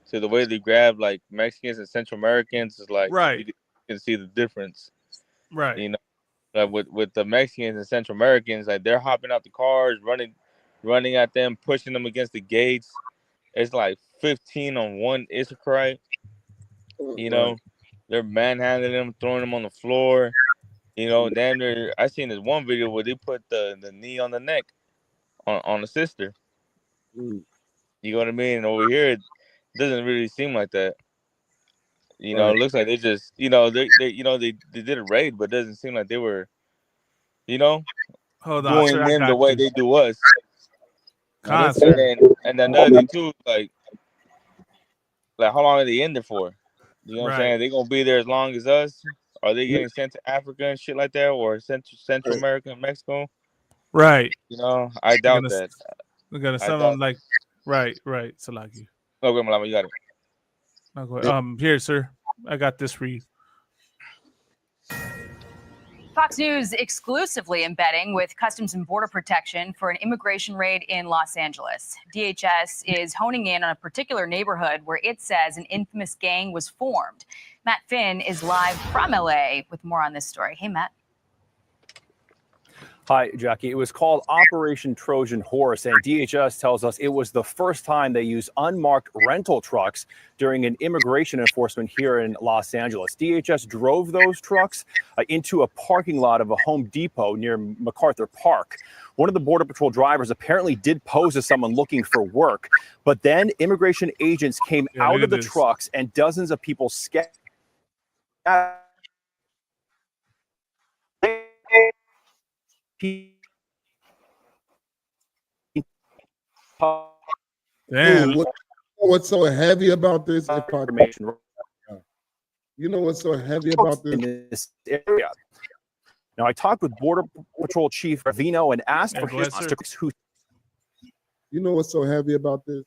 to the way they grab like Mexicans and Central Americans, is like right. You can see the difference. Right. like with the Mexicans and Central Americans, like they're hopping out the cars, running at them, pushing them against the gates. It's like 15 on one Issachar. You know, they're manhandling them, throwing them on the floor. You know, then I seen this one video where they put the knee on the neck on the sister. You know what I mean? And over here, it doesn't really seem like that. You know, it looks like they just, you know, they did a raid, but it doesn't seem like they were, you know, doing them the way they do us. And then another thing too, like how long are they in there for? You know what I'm saying? Are they gonna be there as long as us? Are they getting sent to Africa and shit like that, or Central America and Mexico? Right. You know, I doubt that. We're gonna send them like, right, Salaki. Okay, Malama, you got it. Okay. Here, sir. I got this for you. Fox News exclusively embedding with Customs and Border Protection for an immigration raid in Los Angeles. DHS is honing in on a particular neighborhood where it says an infamous gang was formed. Matt Finn is live from LA with more on this story. Hey, Matt. Hi, Jackie. It was called Operation Trojan Horse, and DHS tells us it was the first time they used unmarked rental trucks during an immigration enforcement here in Los Angeles. DHS drove those trucks into a parking lot of a Home Depot near MacArthur Park. One of the Border Patrol drivers apparently did pose as someone looking for work, but then immigration agents came out of the trucks and dozens of people scattered. Damn. Dude, what's so heavy about this? You know what's so heavy about this? In this area. Now, I talked with Border Patrol Chief Ravino and asked for his who. You know what's so heavy about this?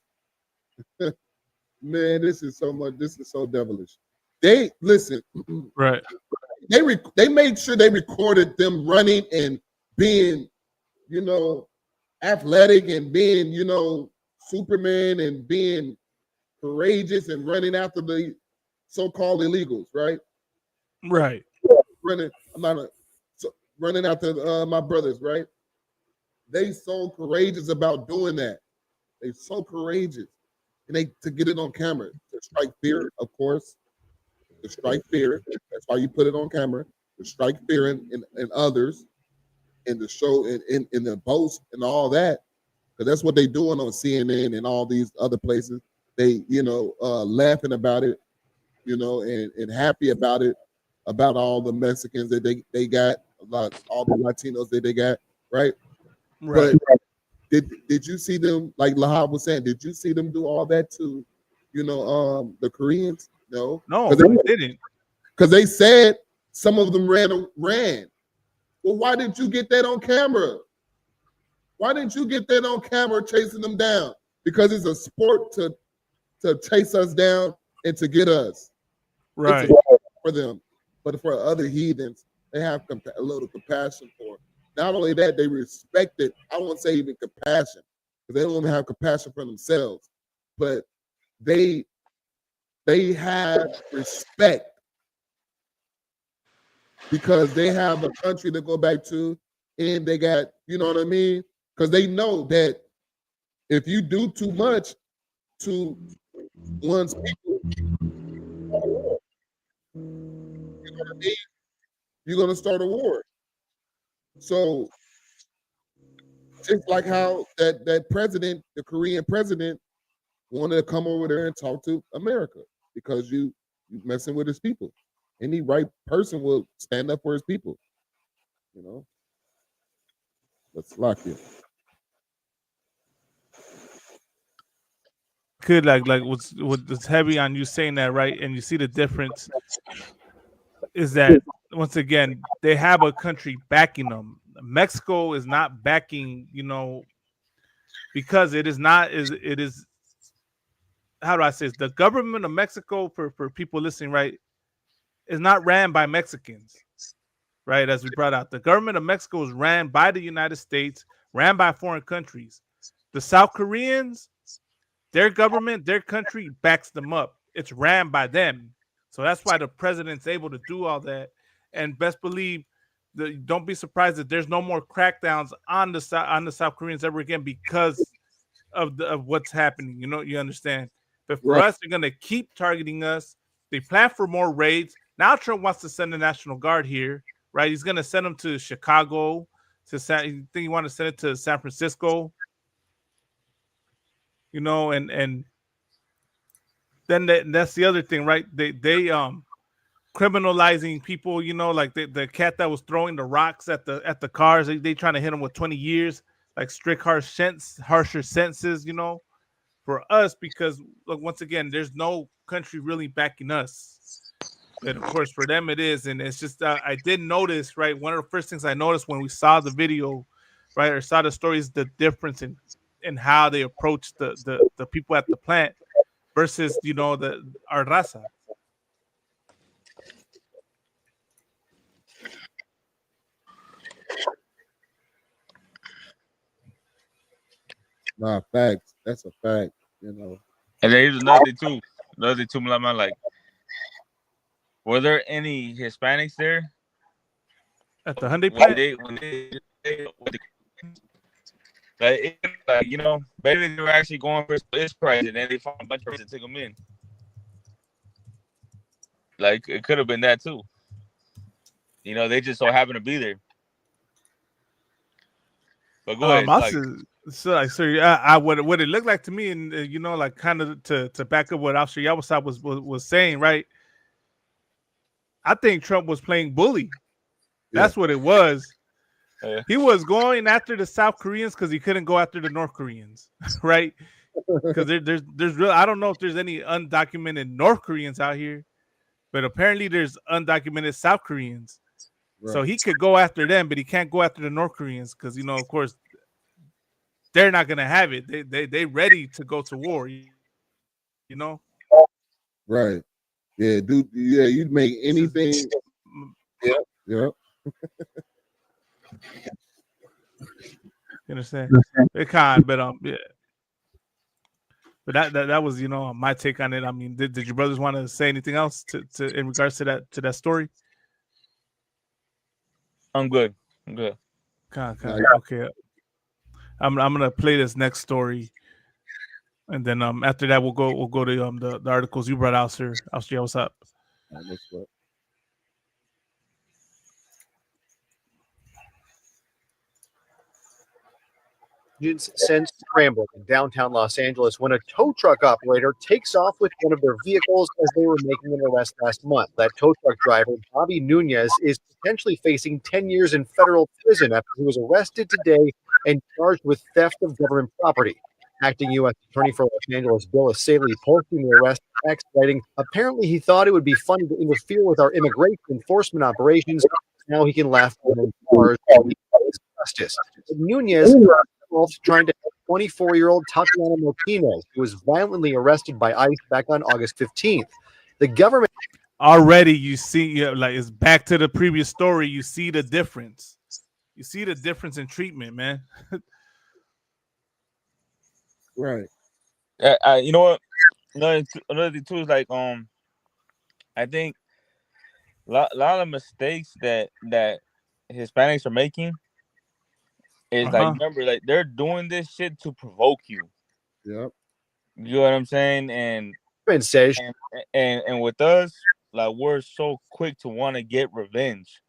Man, this is so much. This is so devilish. They listen. Right. They made sure they recorded them running and being, you know, athletic and being, you know, Superman and being courageous and running after the so-called illegals, right? Right. Running after my brothers, right? They so courageous about doing that. They so courageous, and to get it on camera, to strike fear, of course, to strike fear. That's why you put it on camera. To strike fear in others. And the show in the boast and all that, because that's what they're doing on CNN and all these other places. They, you know, laughing about it, you know, and happy about it, about all the Mexicans that they got, about all the Latinos that they got, right? Right. But did you see them, like Lahab was saying, did you see them do all that to, you know, the Koreans? No. No, they didn't. Because they said some of them ran. Well, why didn't you get that on camera? Why didn't you get that on camera chasing them down? Because it's a sport to chase us down and to get us. Right. It's a sport for them. But for other heathens, they have a little compassion for it. Not only that, they respect it. I won't say even compassion, because they don't even have compassion for themselves. But they have respect, because they have a country to go back to, and they got, you know what I mean? Because they know that if you do too much to one's people, you know what I mean? You're gonna start a war. So just like how that president, the Korean president, wanted to come over there and talk to America, because you messing with his people. Any right person will stand up for his people, you know. Let's lock you. Could like what's heavy on you saying that, right? And you see the difference is that once again they have a country backing them. Mexico is not backing, you know, because it is how do I say this? The government of Mexico, for people listening, right, is not ran by Mexicans, right? As we brought out, the government of Mexico is ran by the United States, ran by foreign countries. The South Koreans, their government, their country backs them up. It's ran by them. So that's why the president's able to do all that. And best believe don't be surprised that there's no more crackdowns on the South Koreans ever again because of what's happening. You understand? But for us, they're gonna keep targeting us. They plan for more raids. Now Trump wants to send the National Guard here, right? He's gonna send them to Chicago. I think he want to send it to San Francisco. And then that's the other thing, right? They criminalizing people, like the cat that was throwing the rocks at the cars. They trying to hit him with 20 years, like strict harsher sentences, for us, because look, once again, there's no country really backing us. And of course, for them it is. And it's just I did notice, right? One of the first things I noticed when we saw the video, right, or saw the story, is the difference in how they approach the people at the plant versus our raza. Nah, facts. That's a fact. And there's another thing too, like, were there any Hispanics there at the Hyundai plant? Maybe they were actually going for this price, and then they found a bunch of us and took them in. Like, it could have been that too. They just so happened to be there. But go ahead. What it looked like to me, and like kind of to back up what Officer Yawasab was saying, right? I think Trump was playing bully. That's what it was. Yeah. He was going after the South Koreans because he couldn't go after the North Koreans, right? Because there's real. I don't know if there's any undocumented North Koreans out here, but apparently there's undocumented South Koreans. Right. So he could go after them, but he can't go after the North Koreans because of course, they're not gonna have it. They ready to go to war. Right. Yeah, dude. Yeah, you'd make anything. Yeah. You understand? It kind, but yeah. But that was my take on it. I mean, did your brothers want to say anything else to in regards to that story? I'm good. Okay. I'm gonna play this next story, and then after that we'll go to the articles you brought out, sir. I'll see what's up. Sends scrambling in downtown Los Angeles when a tow truck operator takes off with one of their vehicles as they were making an arrest last month. That tow truck driver, Bobby Nunez, is potentially facing 10 years in federal prison after he was arrested today and charged with theft of government property. Acting U.S. Attorney for Los Angeles, Bill Asaley, posting the arrest text, writing, "Apparently he thought it would be funny to interfere with our immigration enforcement operations. Now he can laugh at justice." Nunez trying to help 24-year-old Tatiana Martinez, who was violently arrested by ICE back on August 15th. The government already, you see, like it's back to the previous story. You see the difference. You see the difference in treatment, man. Right. You know what? Another thing too is like I think a lot of mistakes that Hispanics are making is like, remember, like they're doing this shit to provoke you. Yep. You know what I'm saying? And with us, like we're so quick to want to get revenge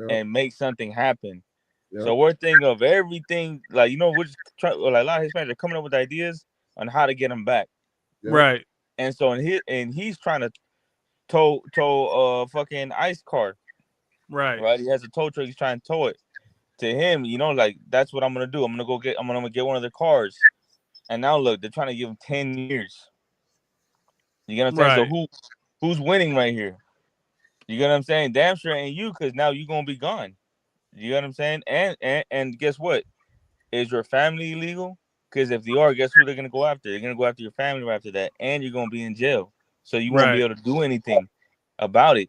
and make something happen. Yep. So we're thinking of everything, like we're just trying. Like a lot of Hispanics are coming up with ideas on how to get them back. Yep. Right. And so he's trying to tow fucking ICE car. Right. He has a tow truck. He's trying to tow it. To him, like that's what I'm gonna do. I'm gonna get one of their cars. And now look, they're trying to give him 10 years. You get what I'm saying? So who's winning right here? You get what I'm saying? Damn sure ain't you, because now you're gonna be gone. You get what I'm saying? And guess what? Is your family illegal? Because if they are, guess who they're gonna go after? They're gonna go after your family right after that, and you're gonna be in jail. So you won't be able to do anything about it.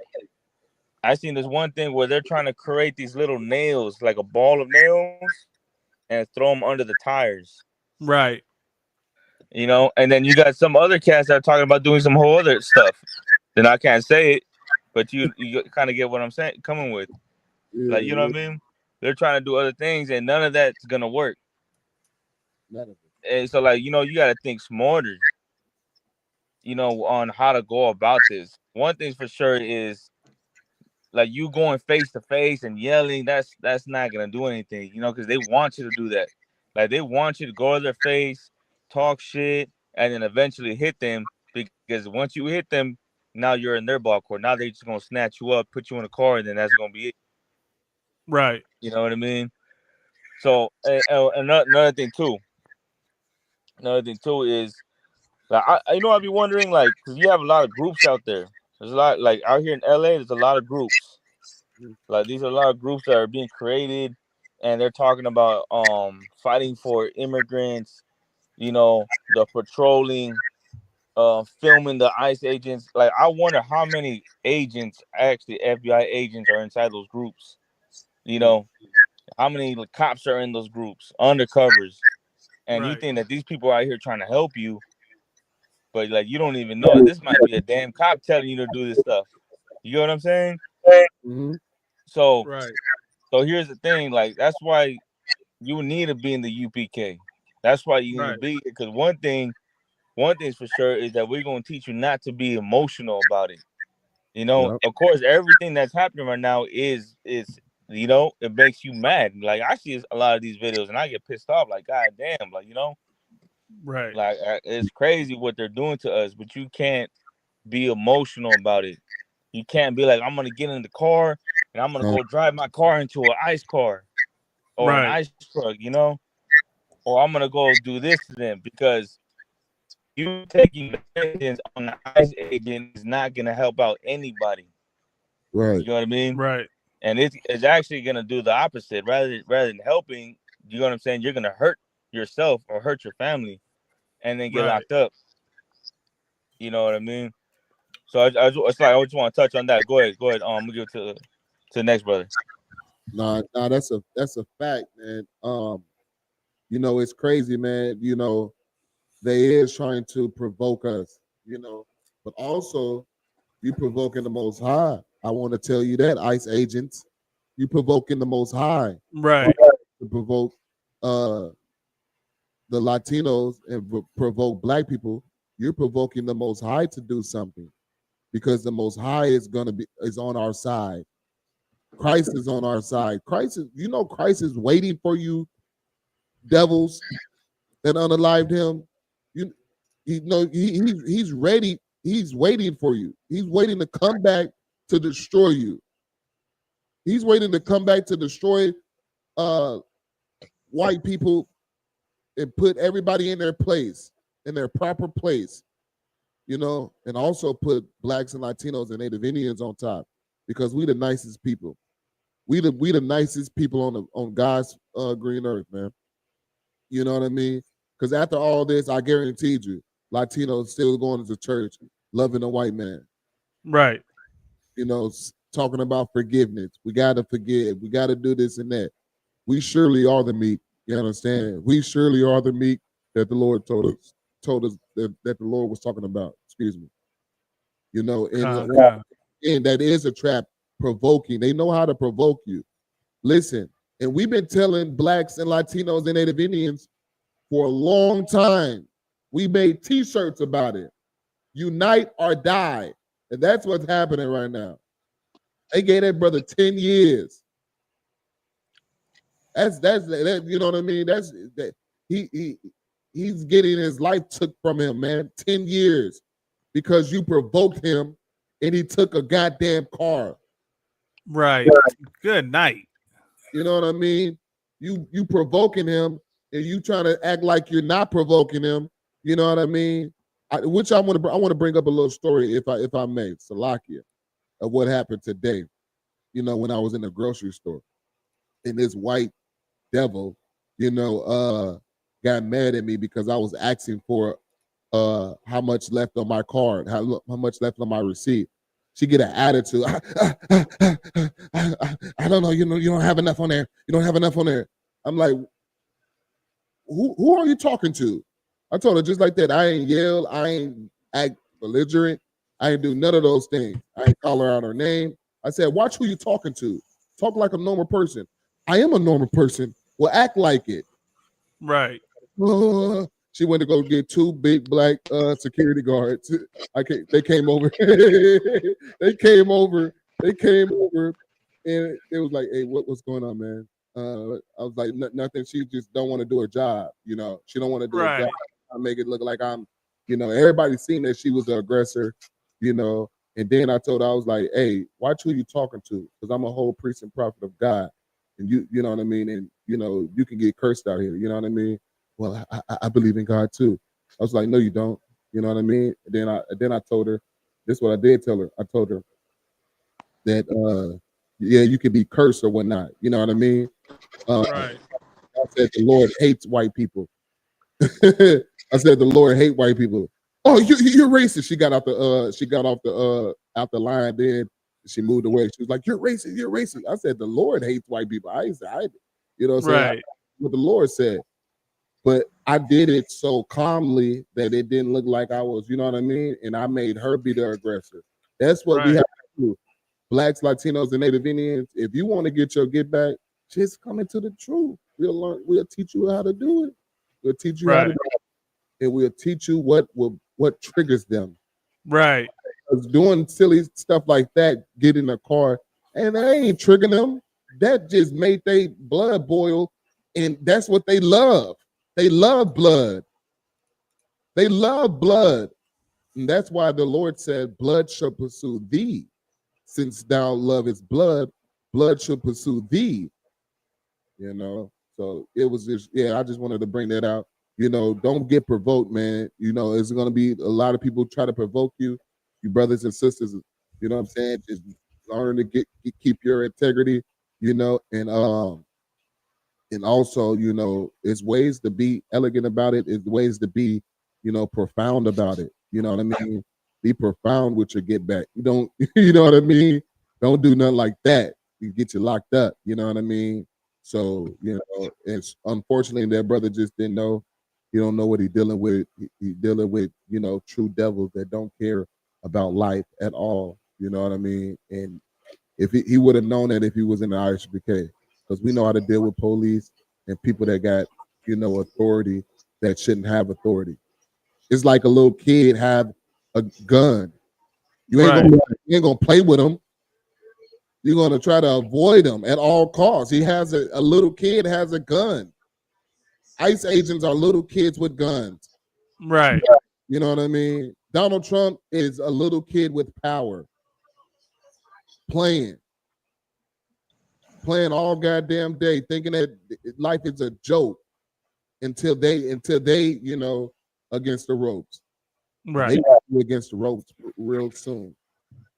I seen this one thing where they're trying to create these little nails, like a ball of nails, and throw them under the tires. Right. And then you got some other cats that are talking about doing some whole other stuff. Then I can't say it, but you kind of get what I'm saying, coming with. Like, you know what I mean? They're trying to do other things, and none of that's gonna work. None of it. And so, like, you know, you got to think smarter, you know, on how to go about this. One thing for sure is, like, you going face to face and yelling. That's not gonna do anything, you know, because they want you to do that. Like, they want you to go to their face, talk shit, and then eventually hit them. Because once you hit them, now you're in their ball court. Now they're just gonna snatch you up, put you in a car, and then that's gonna be it. Right. You know what I mean? So another thing too. Another thing too is, like, you know, I'd be wondering, like, because you have a lot of groups out there. There's a lot, like, out here in LA. There's a lot of groups. Like, these are a lot of groups that are being created, and they're talking about fighting for immigrants. You know, the patrolling, filming the ICE agents. Like, I wonder how many agents, actually FBI agents, are inside those groups. You know, how many cops are in those groups, undercovers, and you think that these people are out here trying to help you, but, like, you don't even know. This might be a damn cop telling you to do this stuff. You know what I'm saying? So, so here's the thing. Like, that's why you need to be in the UPK. That's why you need to be, because one thing's for sure is that we're going to teach you not to be emotional about it. You know, of course, everything that's happening right now is you know, it makes you mad. Like, I see a lot of these videos and I get pissed off. Like, God damn, like, you know, like, it's crazy what they're doing to us. But you can't be emotional about it. You can't be like, I'm gonna get in the car and I'm gonna go drive my car into an ICE car or an ICE truck, you know, or I'm gonna go do this to them, because you taking vengeance on the ICE agent is not gonna help out anybody. Right. You know what I mean? Right. And it's actually gonna do the opposite. Rather than helping, you know what I'm saying? You're gonna hurt yourself or hurt your family, and then get locked up. You know what I mean? So I just want to touch on that. Go ahead. We'll give it to the next brother. Nah, that's a fact, man. You know, it's crazy, man. You know, they is trying to provoke us, you know, but also you provoking the Most High. I want to tell you that, ICE agents, you provoking the Most High, right? To provoke the Latinos and provoke Black people. You're provoking the Most High to do something, because the Most High is on our side. Christ is on our side. Christ is waiting for you, devils that unalived him. You know, he's ready. He's waiting for you. He's waiting to come back to destroy you. He's waiting to come back to destroy white people and put everybody in their place, in their proper place, you know, and also put Blacks and Latinos and Native Indians on top, because we the nicest people. We the nicest people on God's green earth, man. You know what I mean? Because after all this, I guaranteed you, Latinos still going to church, loving a white man. Right. You know, talking about forgiveness. We got to forgive. We got to do this and that. We surely are the meek. You understand? We surely are the meek that the Lord told us that the Lord was talking about. Excuse me. You know, and that is a trap, provoking. They know how to provoke you. Listen, and we've been telling Blacks and Latinos and Native Indians for a long time. We made T-shirts about it. Unite or die. And that's what's happening right now. They gave that brother 10 years. That's you know what I mean? He's getting his life took from him, man. 10 years because you provoked him and he took a goddamn car. Right. Good night. You know what I mean? You provoking him and you trying to act like you're not provoking him. You know what I mean? I want to bring up a little story, if I may, Salakia, of what happened today. You know, when I was in the grocery store, and this white devil, you know, got mad at me because I was asking for how much left on my card, how much left on my receipt. She get an attitude. I don't know. You know, you don't have enough on there. You don't have enough on there. I'm like, who are you talking to? I told her just like that. I ain't yell. I ain't act belligerent. I ain't do none of those things. I ain't call her out her name. I said, watch who you talking to. Talk like a normal person. I am a normal person. Well, act like it. Right. She went to go get 2 big black security guards. They came over. They came over, and it was like, "Hey, what's going on, man?" I was like, "Nothing." She just don't want to do her job. You know, she don't want to do her job. I make it look like I'm, you know, everybody's seen that she was the aggressor. You know, and then I told her, I was like, "Hey, watch who you talking to, because I'm a whole priest and prophet of God, and you know what I mean, and you know you can get cursed out here. You know what I mean." Well, I believe in God too. I was like, no, you don't. You know what I mean? And then I told her, this is what I did tell her. I told her that yeah, you can be cursed or whatnot. You know what I mean? Right. I said the Lord hates white people. I said the Lord hate white people. Oh, you're racist. She got off the line. Then she moved away. She was like, you're racist. You're racist. I said the Lord hates white people. I ain't say, you know what I'm saying? Right. What the Lord said. But I did it so calmly that it didn't look like I was, you know what I mean? And I made her be the aggressor. That's what we have to do. Blacks, Latinos, and Native Indians, if you want to get your get back, just come into the truth. We'll teach you how to do it. We'll teach you how to do it. And we'll teach you what triggers them. Right. Because doing silly stuff like that, get in a car, and that ain't triggering them. That just made their blood boil, and that's what they love. They love blood. They love blood. And that's why the Lord said, blood shall pursue thee. Since thou lovest blood, blood shall pursue thee. You know, so it was just, I just wanted to bring that out. You know, don't get provoked, man. You know, it's going to be a lot of people try to provoke you, you brothers and sisters. You know what I'm saying? Just learn to keep your integrity, you know, and also, you know, it's ways to be elegant about it. It's ways to be, you know, profound about it. You know what I mean? Be profound with your get back. You don't, you know what I mean? Don't do nothing like that. You get you locked up. You know what I mean? So, you know, it's unfortunately that brother just didn't know. He don't know what he's dealing with. He's dealing with, you know, true devils that don't care about life at all. You know what I mean? And if he would have known that if he was in the ISBK. Because we know how to deal with police and people that got, you know, authority that shouldn't have authority. It's like a little kid have a gun. You ain't gonna play with him. You're gonna try to avoid him at all costs. He has a little kid has a gun. ICE agents are little kids with guns. Right. You know what I mean? Donald Trump is a little kid with power. Playing all goddamn day, thinking that life is a joke until they, you know, against the ropes. Right. They got you against the ropes real soon.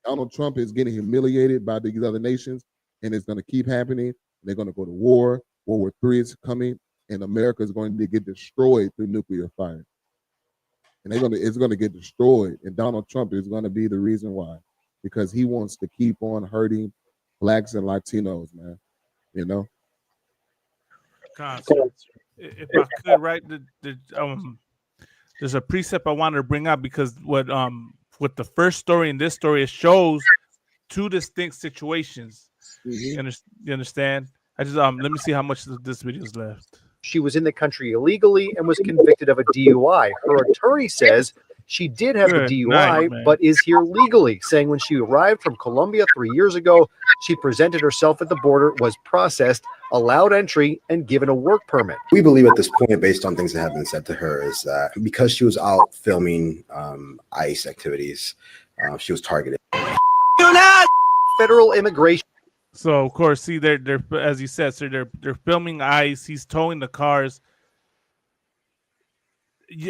Donald Trump is getting humiliated by these other nations, and it's going to keep happening. They're going to go to war. World War III is coming, and America is going to get destroyed through nuclear fire. And it's going to get destroyed, and Donald Trump is going to be the reason why, because he wants to keep on hurting Blacks and Latinos, man. You know. If I could, right? There's a precept I wanted to bring up because with the first story and this story, it shows two distinct situations. Mm-hmm. You understand? I just let me see how much of this video is left. She was in the country illegally and was convicted of a DUI. Her attorney says she did have a Good DUI, night, man. but is here legally, saying when she arrived from Colombia 3 years ago, she presented herself at the border, was processed, allowed entry, and given a work permit. We believe at this point, based on things that have been said to her, is that because she was out filming ICE activities, she was targeted. Federal immigration. So of course, see, they're as you said, so they're filming ICE. He's towing the cars,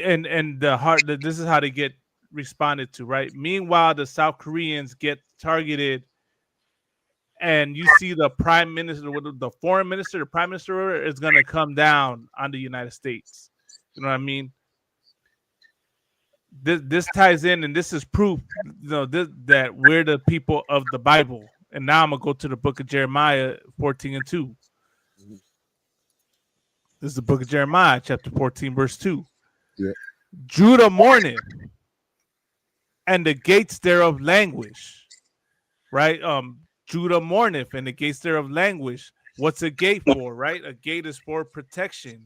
and this is how they get responded to, right? Meanwhile, the South Koreans get targeted, and you see the prime minister, the foreign minister, the prime minister is going to come down on the United States. You know what I mean? This ties in, and this is proof, you know, that we're the people of the Bible. And now I'm gonna go to the book of Jeremiah 14:2. This is the book of Jeremiah, chapter 14, verse 2. Yeah. Judah mourneth, and the gates thereof languish. Right? Judah mourneth, and the gates thereof languish. What's a gate for, right? A gate is for protection,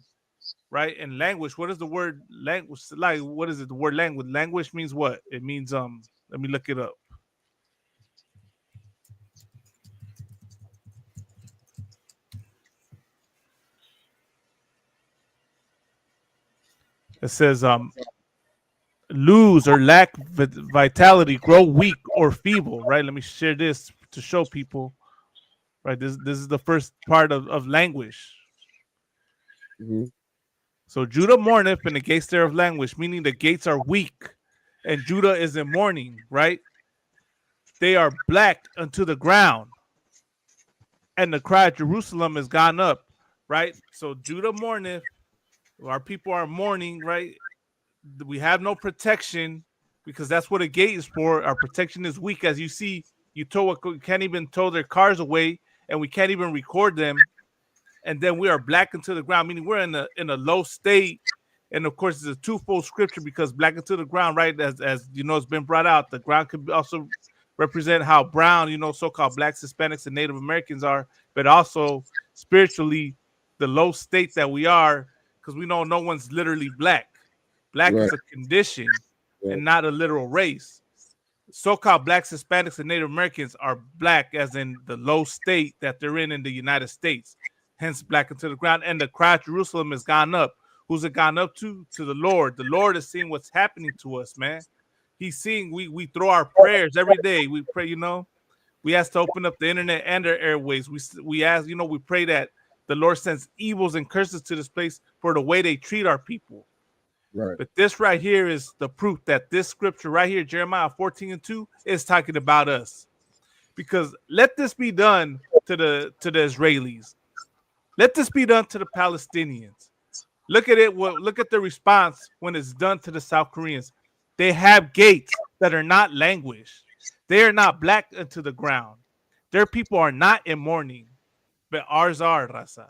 right? And languish, what is the word language? Like, what is it? The word language. Languish means what? It means let me look it up. It says lose or lack vitality, grow weak or feeble, right? Let me share this to show people, right? This is the first part of languish. So Judah mourneth, and the gates thereof languish, meaning the gates are weak, and Judah is in mourning, right? They are black unto the ground, and the cry of Jerusalem is gone up, right? So Judah mourneth, our people are mourning, right? We have no protection because that's what a gate is for. Our protection is weak. As you see, you can't even tow their cars away, and we can't even record them. And then we are black into the ground, meaning we're in a low state. And of course, it's a twofold scripture because black into the ground, right? As you know, it's been brought out. The ground could also represent how brown, you know, so-called blacks, Hispanics, and Native Americans are, but also spiritually the low state that we are, because we know no one's literally black. Black is a condition and not a literal race. So-called blacks, Hispanics, and Native Americans are black as in the low state that they're in the United States. Hence, black into the ground. And the cry of Jerusalem has gone up. Who's it gone up to? To the Lord. The Lord is seeing what's happening to us, man. He's seeing we throw our prayers every day. We pray, you know. We ask to open up the internet and our airways. We ask, you know, we pray that the Lord sends evils and curses to this place for the way they treat our people. Right. But this right here is the proof that this scripture right here, Jeremiah 14:2, is talking about us. Because let this be done to the Israelis. Let this be done to the Palestinians. Look at it. Look at the response when it's done to the South Koreans. They have gates that are not languished. They are not black into the ground. Their people are not in mourning, but ours are, Raza,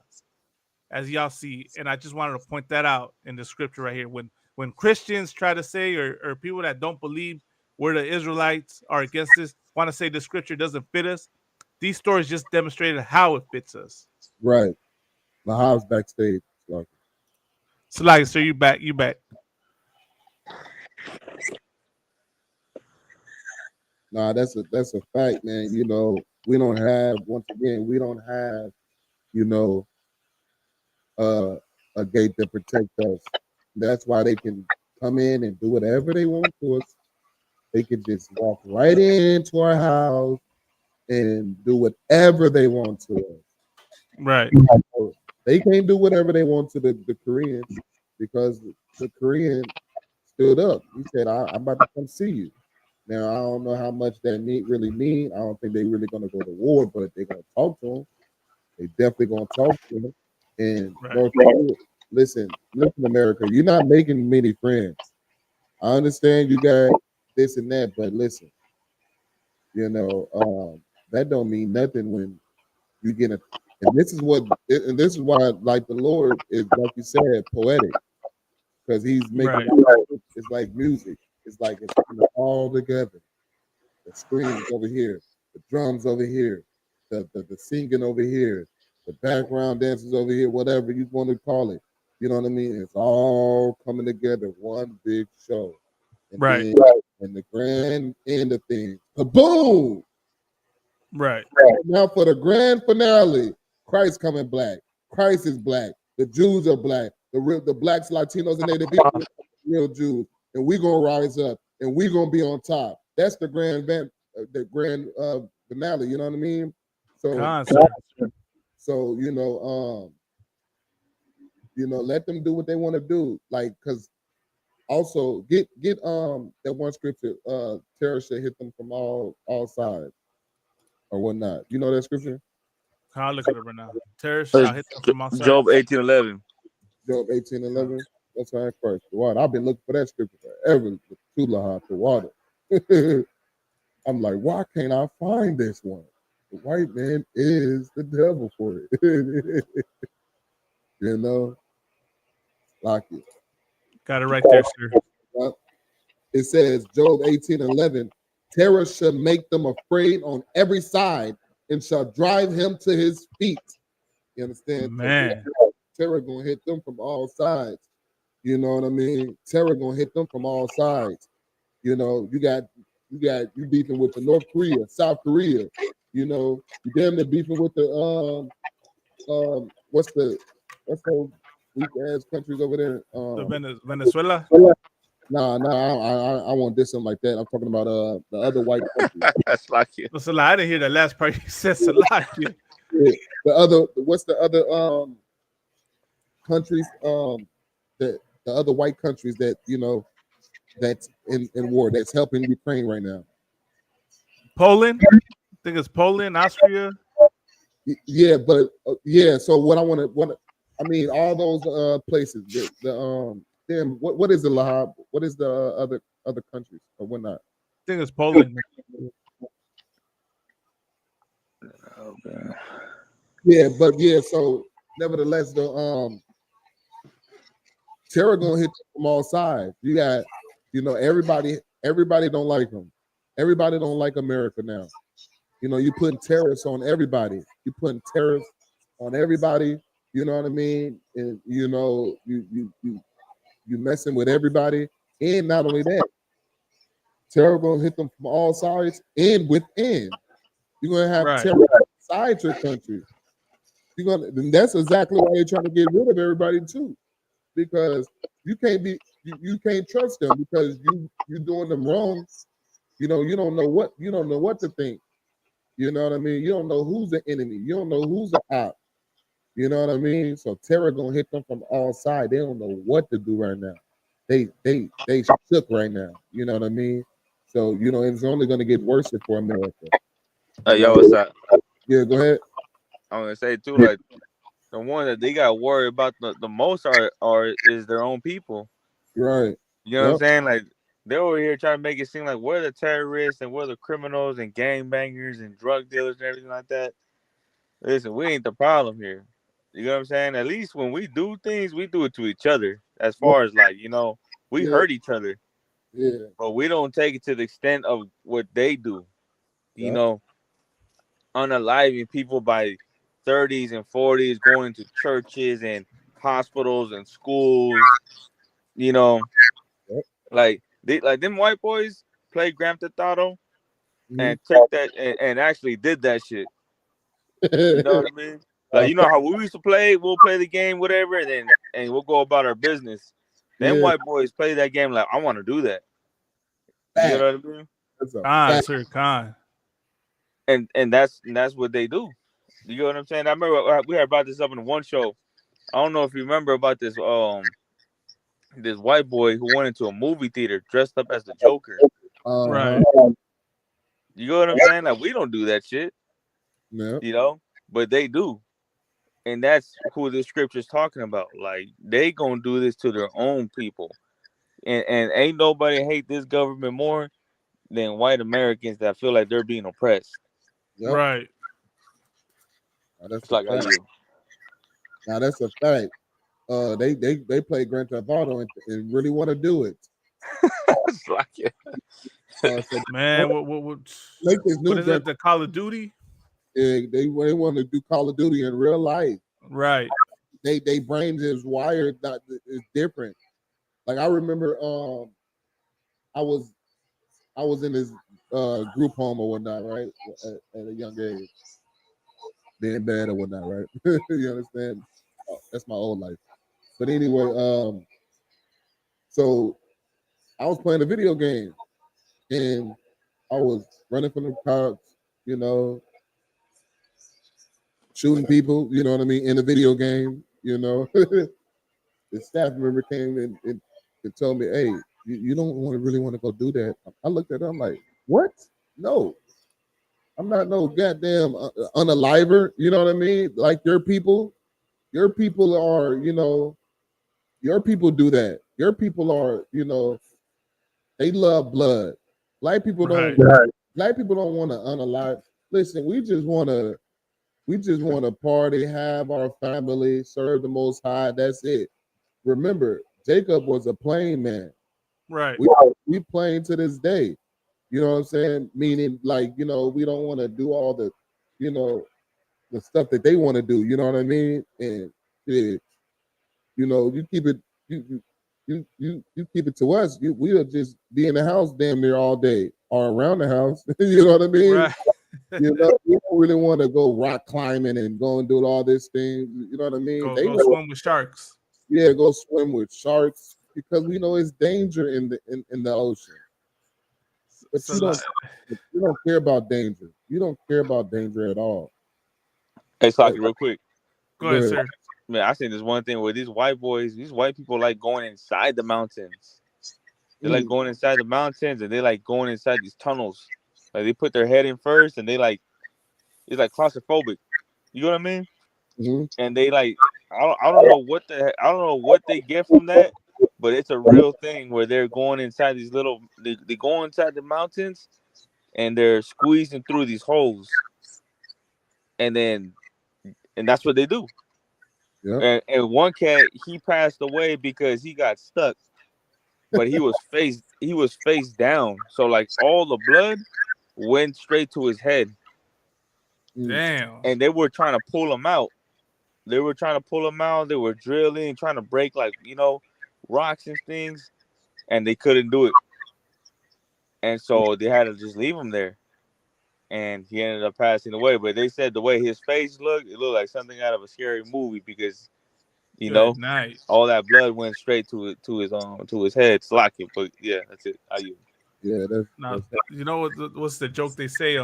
as y'all see. And I just wanted to point that out in the scripture right here. When Christians try to say, or people that don't believe we're the Israelites are against this, want to say the scripture doesn't fit us, these stories just demonstrated how it fits us. Right. Lahav's backstage. So like, so you back. Nah, that's a fact, man. You know, we don't have, you know, a gate that protects us. That's why they can come in and do whatever they want to us. They can just walk right into our house and do whatever they want to us. Right. They can't do whatever they want to the Koreans because the Korean stood up. He said, I'm about to come see you. Now, I don't know how much that really mean. I don't think they're really going to go to war, but they're going to talk to him. They definitely going to talk to him. And listen, America, you're not making many friends. I understand you got this and that, but listen, you know, that don't mean nothing when you get a. And this is why, like the Lord is, like you said, poetic, because He's making it's like music. It's like it's coming all together. The screams over here, the drums over here, the singing over here, the background dancers over here, whatever you want to call it. You know what I mean? It's all coming together, one big show. And and the grand end of things, kaboom! Right. Now for the grand finale, Christ coming black. Christ is black. The Jews are black. The blacks, Latinos, and Native people are real Jews. And we're gonna rise up and we're gonna be on top. That's the grand finale, you know what I mean? So you know, let them do what they want to do. Like, cause also get that one scripture, terror should hit them from all sides or whatnot. You know that scripture? I'll look at it right now. Terror shall hit them from all sides. Job 18:11. Job 18:11. That's right, first. The water. I've been looking for that scripture forever. To Lahab, the water. I'm like, why can't I find this one? The white man is the devil for it. You know, like it. Got it right there, sir. It says, Job 18:11. Terror shall make them afraid on every side, and shall drive him to his feet. You understand? Man. Terror gonna hit them from all sides. You know what I mean? Terror gonna hit them from all sides. You know, you beefing with the North Korea, South Korea. You know, you damn near beefing with the what's those weak ass countries over there? Venezuela. Nah, I won't diss them like that. I'm talking about the other white countries. That's like it. I didn't hear that last part. You said Salakia. Yeah. What's the other countries that the other white countries that you know that's in war that's helping Ukraine right now? Poland. I think it's Poland, Austria. Yeah, but yeah. So what I I mean, all those places. Damn, what is the Lahab? What is the other countries or whatnot? I think it's Poland. Yeah, but yeah. So nevertheless, the terror gonna hit from all sides. You got, you know, everybody don't like them. Everybody don't like America now. You know, you putting terrorists on everybody. You putting terrorists on everybody. You know what I mean? And you know, you messing with everybody. And not only that, terror gonna hit them from all sides and within. You're gonna have terror outside your country. And that's exactly why they're trying to get rid of everybody too, because you can't trust them because you're doing them wrong. You know, you don't know what to think. You know what I mean? You don't know who's the enemy. You don't know who's the op. You know what I mean? So terror gonna hit them from all sides. They don't know what to do right now. They shook right now. You know what I mean? So you know it's only gonna get worse for America. Yo, what's up? Yeah, go ahead. I'm gonna say too, like the one that they got worried about the most is their own people. Right. You know what I'm saying? Like they're over here trying to make it seem like we're the terrorists and we're the criminals and gangbangers and drug dealers and everything like that. Listen, we ain't the problem here. You know what I'm saying? At least when we do things, we do it to each other. As far as like, you know, we hurt each other. Yeah. But we don't take it to the extent of what they do. You know, unaliving people by 30s and 40s, going to churches and hospitals and schools. You know, like them white boys played Grand Theft Auto and took that and actually did that shit. You know what I mean? Like, you know how we used to play? We'll play the game, whatever, and we'll go about our business. Them white boys play that game like, I want to do that. You know what I mean? Con. And that's what they do. You know what I'm saying? I remember we had brought this up in one show. I don't know if you remember about this this white boy who went into a movie theater dressed up as the Joker. Right. You know what I'm saying? Like, we don't do that shit. No. You know, but they do. And that's who the scripture's talking about. Like, they gonna do this to their own people. And ain't nobody hate this government more than white Americans that feel like they're being oppressed. Yep. Right. That's like a fact. Now that's a fact. They play Grand Theft Auto and really want to do it. It's like it. Man, what make this new what is it? The Call of Duty? Yeah, they want to do Call of Duty in real life. Right. They brains is wired is different. Like I remember I was in this group home or whatnot, right? At a young age. Being bad or whatnot, right? You understand? That's my old life. But anyway, so I was playing a video game and I was running from the cops, you know, shooting people, you know what I mean, in a video game, you know. The staff member came in and told me, hey, you don't really want to go do that. I looked at her, I'm like, what? No. I'm not no goddamn unaliver, you know what I mean? Like your people are, you know, your people do that. Your people are, you know, they love blood. Black people don't want to unalive. Listen, we just want to party, have our family, serve the Most High. That's it. Remember, Jacob was a plain man. Right. We plain to this day. You know what I'm saying? Meaning, like, you know, we don't want to do all the, you know, the stuff that they want to do. You know what I mean? And yeah, you know, you keep it, you keep it to us. We'll just be in the house damn near all day or around the house. You know what I mean? Right. You know, we don't really want to go rock climbing and go and do all this thing. You know what I mean? Go swim with sharks. Yeah, go swim with sharks because we know it's danger in the ocean. But So you don't care about danger. You don't care about danger at all. Hey, Slocky, real quick. Go ahead, sir. Man, I seen this one thing where these white people like going inside the mountains. They like going inside the mountains and they like going inside these tunnels. Like they put their head in first and they like, it's like claustrophobic. You know what I mean? Mm-hmm. And they like, I don't know what they get from that, but it's a real thing where they're going inside these they go inside the mountains and they're squeezing through these holes. And that's what they do. Yeah. And one cat, he passed away because he got stuck, but he was face down. So like all the blood went straight to his head. Damn. And they were trying to pull him out. They were drilling, trying to break like, you know, rocks and things, and they couldn't do it. And so they had to just leave him there. And he ended up passing away. But they said the way his face looked, it looked like something out of a scary movie because, you know, all that blood went straight to his head. Slocky, but yeah, that's it. Yeah, now, you know what's the joke they say?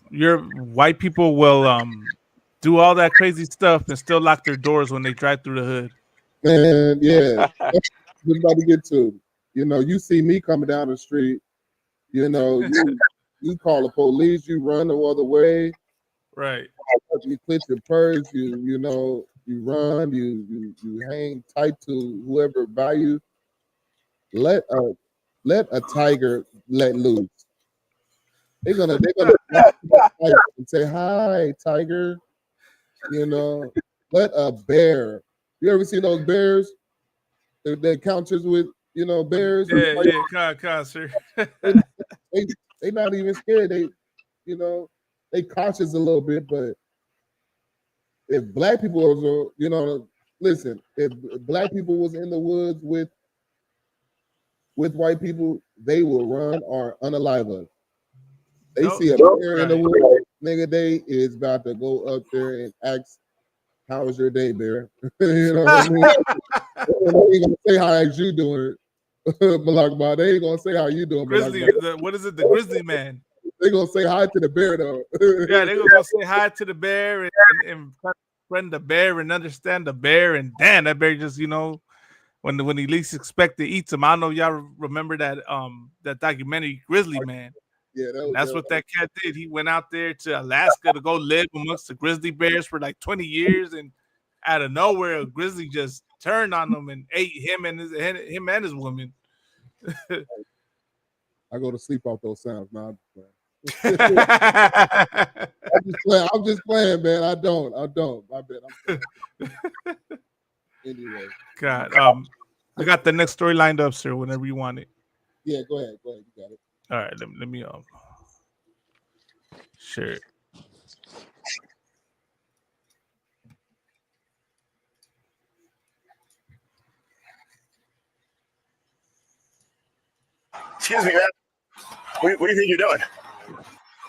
Your white people will do all that crazy stuff and still lock their doors when they drive through the hood. Man, yeah, that's what I'm about to get to. You know, you see me coming down the street. You know, you call the police, you run the other way. Right. You clench your purse, you know, you run, you hang tight to whoever by you. Let a tiger let loose. They're gonna and say, "Hi, tiger." You know, let a bear. You ever see those bears? They're encounters with, you know, bears. Yeah, sir. They not even scared. They, you know, they cautious a little bit. But if black people was, you know, listen, if black people was in the woods with white people, they will run or unalive us. They see a bear in the woods, nigga, they is about to go up there and ask, "How was your day, bear?" You know what I mean? They ain't gonna say how you doing, Malakba. They ain't gonna say how you doing, Grizzly. What is it? The grizzly man. They gonna say hi to the bear though. Yeah, they gonna go say hi to the bear and friend the bear and understand the bear. And damn, that bear just, you know, when he least expect to eat him. I don't know if y'all remember that that documentary Grizzly Man. Yeah, that's what that cat did. He went out there to Alaska to go live amongst the grizzly bears for like 20 years, and out of nowhere, a grizzly just turned on him and ate him and his woman. I go to sleep off those sounds. No, I'm just playing, man. I don't. My bad. Anyway. God, I got the next story lined up, sir. Whenever you want it. Yeah, go ahead. You got it. All right, let me share it. Excuse me, man. What do you think you're doing?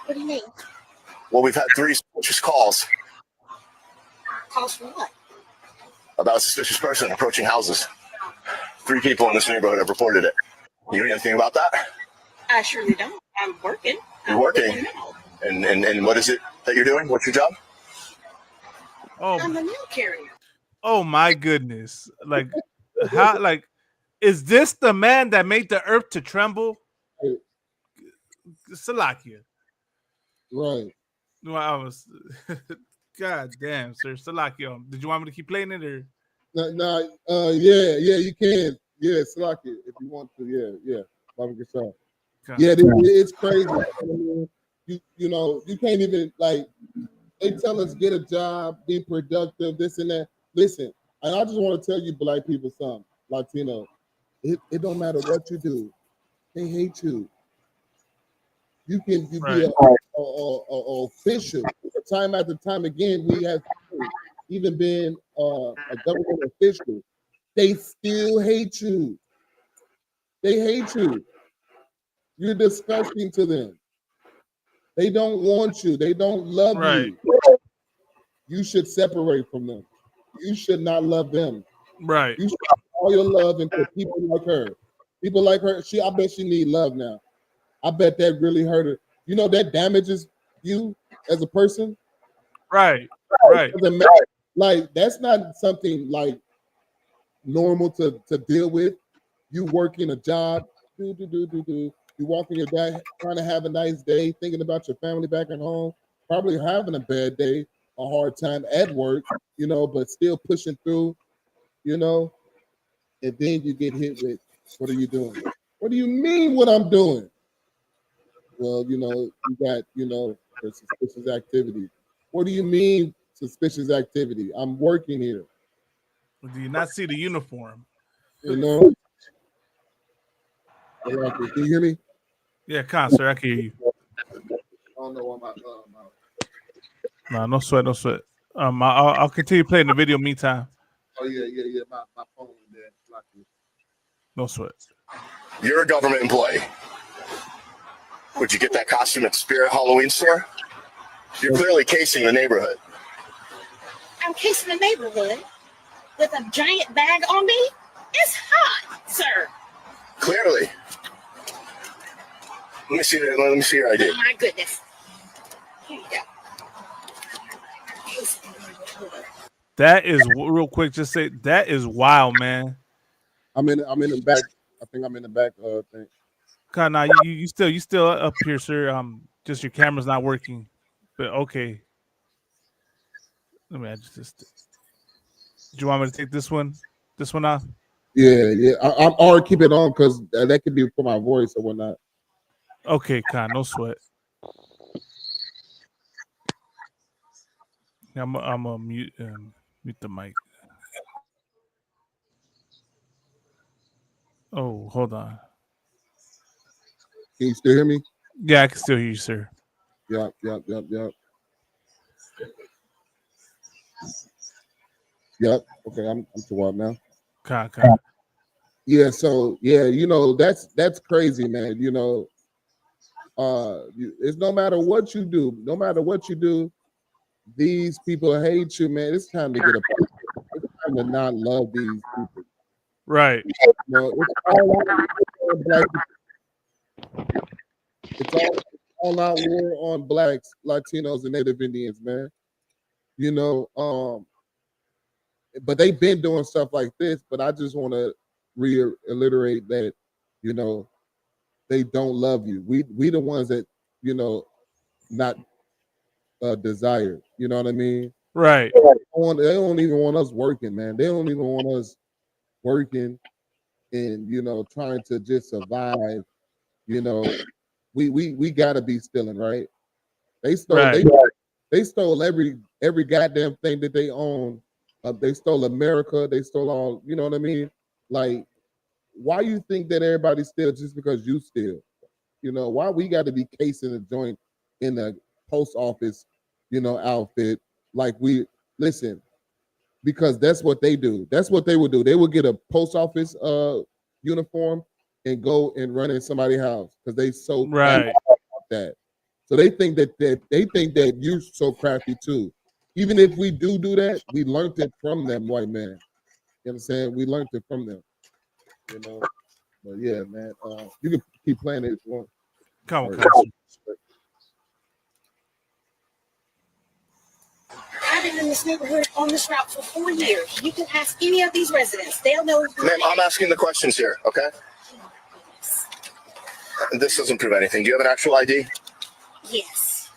What do you mean? Well, we've had 3 suspicious calls Calls for what? about a suspicious person approaching houses. 3 people in this neighborhood have reported it. You know anything about that? I surely don't. I'm working. You're working. And what is it that you're doing? What's your job? Oh, I'm a mail carrier. Oh my goodness! Like, how? Like, is this the man that made the earth to tremble? Salakia. Right. No, I was. God damn, sir. Salakia. Did you want me to keep playing it or? Yeah, you can. Yeah, Salakia, if you want to. Yeah. Yeah, it's crazy. You know, you can't even, like, they tell us get a job, be productive, this and that. Listen, and I just want to tell you black people something, Latino, it don't matter what you do. They hate you. You can be official. Time after time again, we have even been a government official. They still hate you. They hate you. You're disgusting to them. They don't want you. They don't love you. You should separate from them. You should not love them. Right. You should put all your love into people like her. People like her. I bet she need love now. I bet that really hurt her. You know that damages you as a person. Right. Like that's not something like normal to deal with. You working a job, you walking your day, trying to have a nice day, thinking about your family back at home, probably having a bad day, a hard time at work, but still pushing through, and then you get hit with, what are you doing? What do you mean what I'm doing? Well, you got, for suspicious activity. What do you mean suspicious activity? I'm working here. Do you not see the uniform? Can you hear me? Yeah, sir, I can hear you. I don't know why No sweat. I'll continue playing the video meantime. Oh yeah. My phone is dead. No sweat. You're a government employee. Would you get that costume at the Spirit Halloween store? You're clearly casing the neighborhood. I'm casing the neighborhood with a giant bag on me. It's hot, sir. Clearly. Let me see your ID. Oh my goodness. Here you go. That is real quick. Just say that is wild, man. I'm in the back. I think I'm in the back thing. Now you still up here, sir. Just your camera's not working. But okay. Let me just. Do you want me to take this one off? Yeah. I'm or keep it on because that could be for my voice or whatnot. Okay, no sweat. I'm gonna mute the mic. Oh, hold on. Can you still hear me? Yeah, I can still hear you, sir. Yep. Yep. Okay, I'm toward now. Yeah. So that's crazy, man. It's no matter what you do, these people hate you, man. It's time to get it's time to not love these people. Right. It's all out war on blacks, Latinos, and Native Indians, man. But they've been doing stuff like this. But I just want to reiterate that, they don't love you. We the ones that not desired. You know what I mean? Right. They don't even want us working, man. They don't even want us working and trying to just survive. We gotta be stealing, right? They stole every goddamn thing that they own. They stole America. They stole all. You know what I mean? Like, why you think that everybody steal just because you steal? Why we got to be casing a joint in the post office, outfit? Like listen, because that's what they do. That's what they would do. They would get a post office uniform and go and run in somebody's house because they so right about that. So they think that you're so crafty too. Even if we do that, we learned it from them, white man. You know what I'm saying? We learned it from them. But yeah, man. You can keep playing it if you want. Come on. I've been in this neighborhood on this route for 4 years. You can ask any of these residents. They'll know. Ma'am, I'm asking the questions here, okay? This doesn't prove anything. Do you have an actual ID? Yes.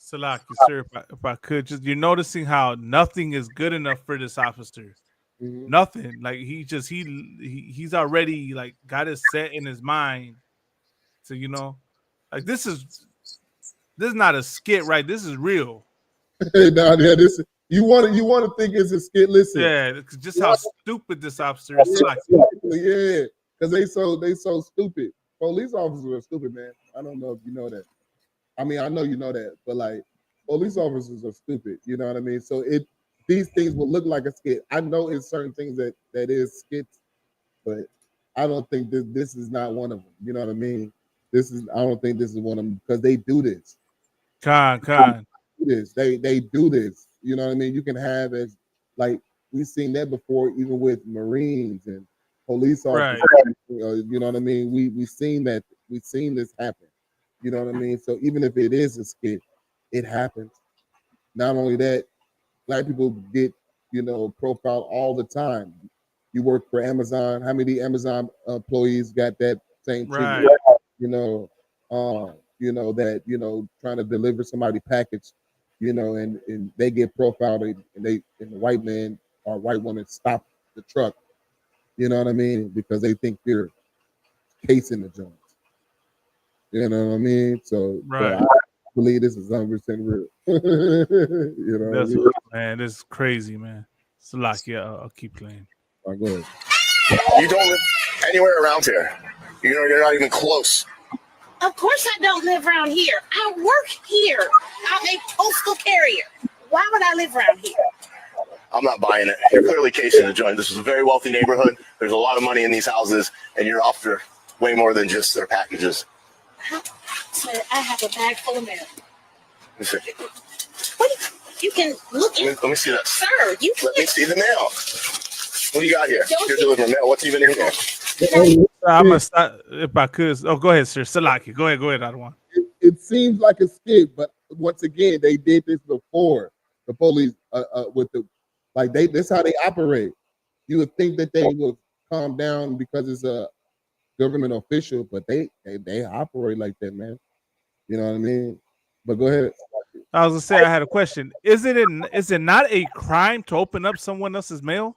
Salaki, sir, if I could, just you're noticing how nothing is good enough for this officer. Mm-hmm. Nothing. Like he's already like got it set in his mind. So like this is not a skit, right? This is real. This you want to think it's a skit. Listen, yeah, just how stupid this officer is. Yeah. because they so stupid. Police officers are stupid, man. I don't know if you know that. I mean, I know you know that, but like police officers are stupid. You know what I mean? So these things will look like a skit. I know it's certain things that is skits, but I don't think this is not one of them. You know what I mean? I don't think this is one of them because they do this. Con. They do this. You know what I mean? You can have as like we've seen that before, even with Marines and police officers. Right. You know what I mean? We've seen that. We've seen this happen. You know what I mean? So even if it is a skit, it happens. Not only that, black people get profiled all the time. You work for Amazon. How many Amazon employees got that same treatment? Right. Trying to deliver somebody package, and they get profiled and the white man or white woman stop the truck. You know what I mean? Because they think you're casing the joints. You know what I mean? So, right. So I believe this is 100% real. You know, that's what I mean? Man, this is crazy, man. It's like, yeah, I'll keep playing. All right, go ahead. You don't live anywhere around here. You're not even close. Of course I don't live around here. I work here. I'm a postal carrier. Why would I live around here? I'm not buying it. You're clearly casing the joint. This is a very wealthy neighborhood. There's a lot of money in these houses, and you're after way more than just their packages. Sir, I have a bag full of mail. Let me see. You can look Let me see that. Sir, you can Let me see the mail. What do you got here? You're delivering mail. What's even in here? I'm gonna start if I could. Oh, go ahead, sir. Salaki. Go ahead, Adwan. It seems like a skit, but once again, they did this before. The police, that's how they operate. You would think that they would calm down because it's a government official, but they operate like that, man. You know what I mean? But go ahead. I was gonna say I had a question. Is it not a crime to open up someone else's mail?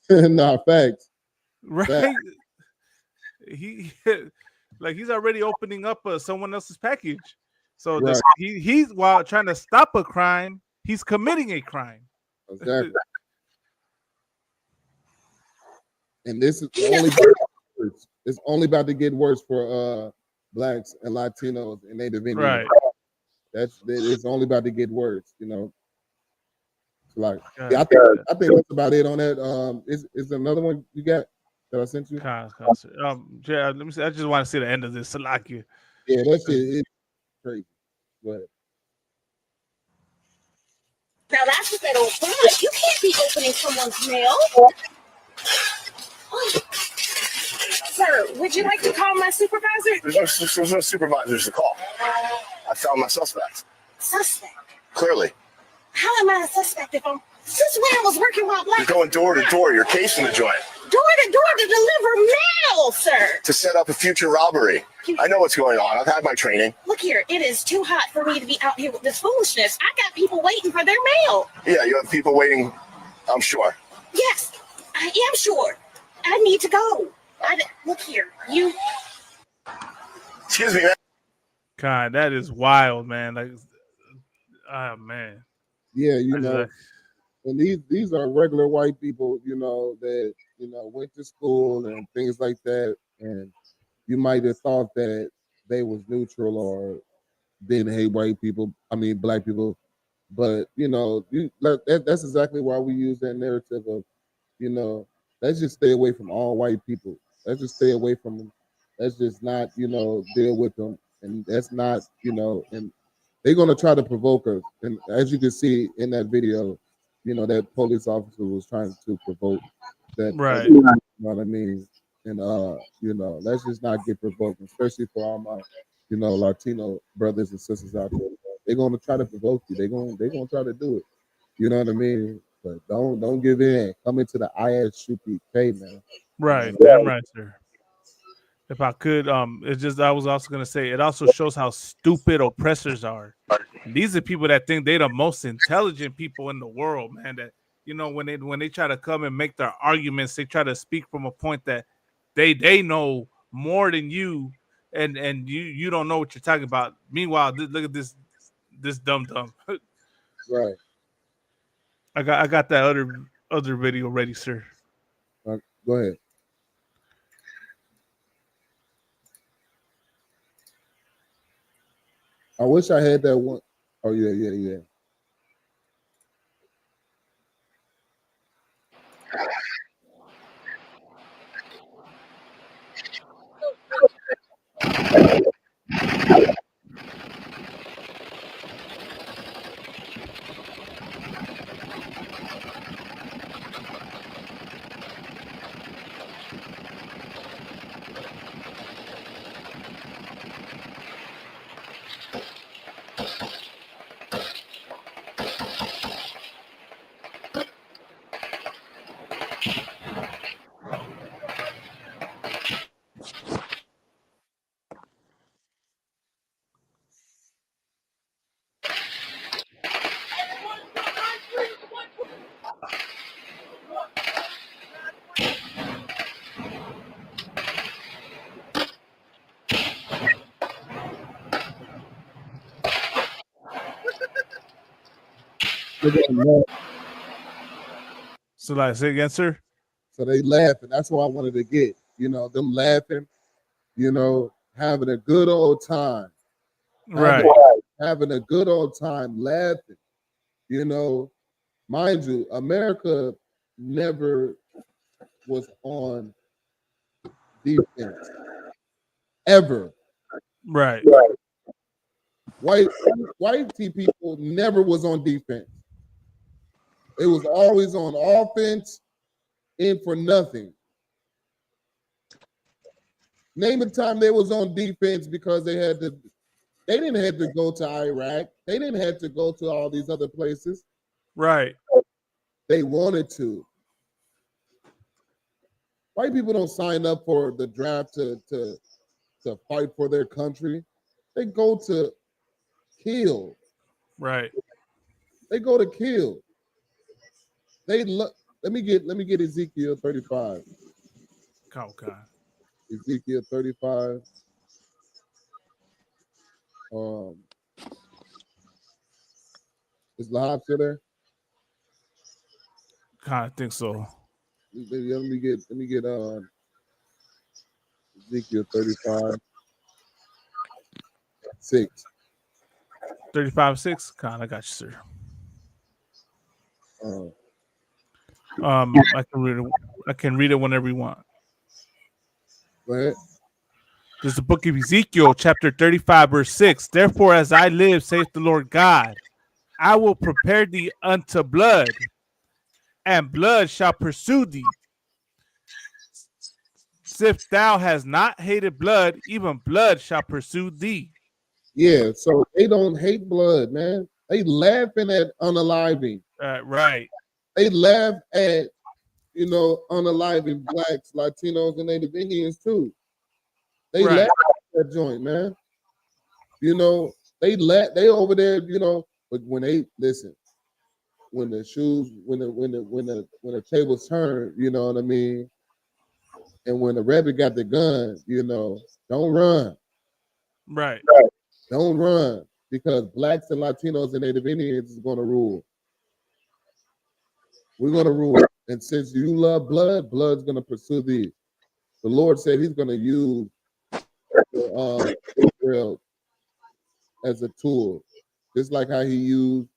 No, facts. Right. Facts. He's already opening up someone else's package. So Right. he's while trying to stop a crime, he's committing a crime. Exactly. And this is it's only about to get worse for blacks and Latinos and Native Indians. Right. It's only about to get worse, you know. Like, God, yeah, I think that's about it on that. Is there another one you got that I sent you? Yeah, let me see. I just want to see the end of this. Salaki. Yeah, that's it. It's crazy. Go ahead. Now that's what they don't want. You can't be opening someone's mail. Sir, would you like to call my supervisor? There's no supervisors to call. I found my suspect. Suspect? Clearly. How am I a suspect if I'm... Since when I was working while black... You're going door to door. You're casing the joint. Door to door to deliver mail, sir. To set up a future robbery. I know what's going on. I've had my training. Look here, it is too hot for me to be out here with this foolishness. I got people waiting for their mail. Yeah, you have people waiting, I'm sure. Yes, I am sure. I need to go. Look here, you... Excuse me, man. God, that is wild, man. Like, oh, man. Yeah, you know, and these are regular white people, you know, that, you know, went to school and things like that. And you might have thought that they was neutral or didn't hate white people, black people. But, you know, that's exactly why we use that narrative of, you know, let's just stay away from all white people. Let's just stay away from them. Let's just not, you know, deal with them. And that's not, you know, and they're going to try to provoke us. And as you can see in that video, you know, that police officer was trying to provoke that. Right. You know what I mean? And, you know, let's just not get provoked, especially for all my, you know, Latino brothers and sisters out there. They're going to try to provoke you. They're going to try to do it. You know what I mean? But don't give in. Come into the ISUPK, man. Right. Damn right, sir. If I could, it's just I was also gonna say it also shows how stupid oppressors are. These are people that think they're the most intelligent people in the world, man. That, you know, when they try to come and make their arguments, they try to speak from a point that they know more than you, and you don't know what you're talking about. Meanwhile, look at this dumb. Right. I got that other video ready, sir. Go ahead. I wish I had that one. Oh yeah. So like, say again, sir. So they laughing. That's what I wanted to get. Them laughing. Having a good old time. Right. Having a good old time laughing. Mind you, America never was on defense. Ever. Right. White people never was on defense. It was always on offense, in for nothing. Name a time they was on defense because they didn't have to go to Iraq. They didn't have to go to all these other places. Right. They wanted to. White people don't sign up for the draft to fight for their country. They go to kill. Right. They go to kill. Let me get Ezekiel 35. Okay. Ezekiel 35. Is Lahab still there? I think so. Let me get Ezekiel 35. 6. 35:6. I got you, sir. I can read it whenever you want. Go ahead. There's the book of Ezekiel, chapter 35, verse 6. Therefore, as I live, saith the Lord God, I will prepare thee unto blood, and blood shall pursue thee. If thou hast not hated blood, even blood shall pursue thee. Yeah, so they don't hate blood, man. They laughing at unaliving. Right. They laugh at, unaliving blacks, Latinos, and Native Indians too. They laugh at that joint, man. They over there, but when they listen, when the tables turn, you know what I mean? And when the rabbit got the gun, don't run. Right. Don't run, because blacks and Latinos and Native Indians is going to rule. We're going to rule. And since you love blood, blood's going to pursue thee. The Lord said he's going to use Israel as a tool, just like how he used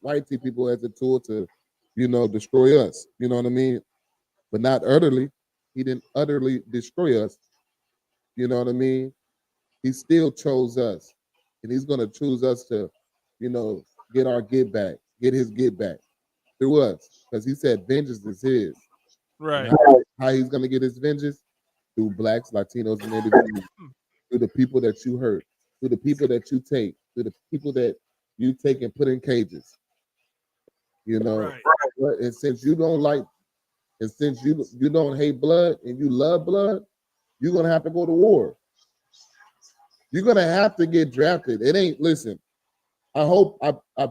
white people as a tool to, destroy us. You know what I mean? But not utterly. He didn't utterly destroy us. You know what I mean? He still chose us. And he's going to choose us to, get our get back, get his get back through us. Because he said vengeance is his. Right. How he's going to get his vengeance? Through blacks, Latinos, and Native Indians. Through the people that you hurt. Through the people that you take. Through the people that you take and put in cages. Right. And since you don't like, and since you don't hate blood and you love blood, you're going to have to go to war. You're going to have to get drafted. It ain't, listen, I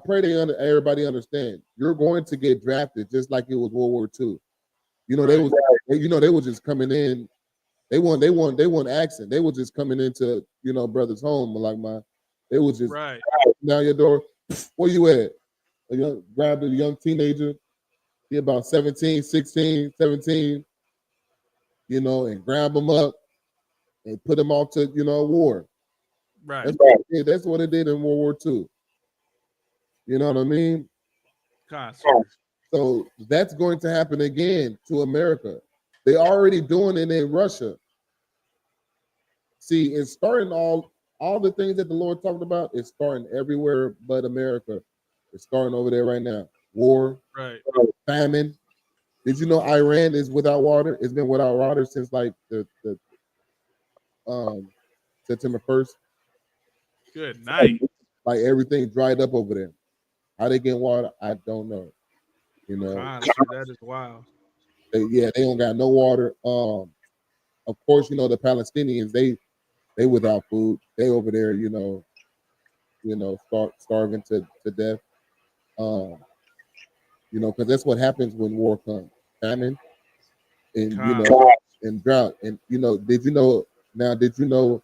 pray everybody understand. You're going to get drafted just like it was World War II. They were just coming in. They weren't asking. They were just coming into, brother's home. They was just down your door. Where you at? Grab a young teenager. He about 17, 16, 17, and grab them up and put them off to, war. Right. That's what it did in World War II. You know what I mean? So that's going to happen again to America. They're already doing it in Russia. See, it's starting all the things that the Lord talked about. It's starting everywhere but America. It's starting over there right now. War, right? Famine. Did you know Iran is without water? It's been without water since like the September 1st. Good night. Like everything dried up over there. How they get water, I don't know. You know, That is wild. They don't got no water. Of course, you know the Palestinians. They without food. They over there, starving to death. Because that's what happens when war comes. Famine, and and drought. And did you know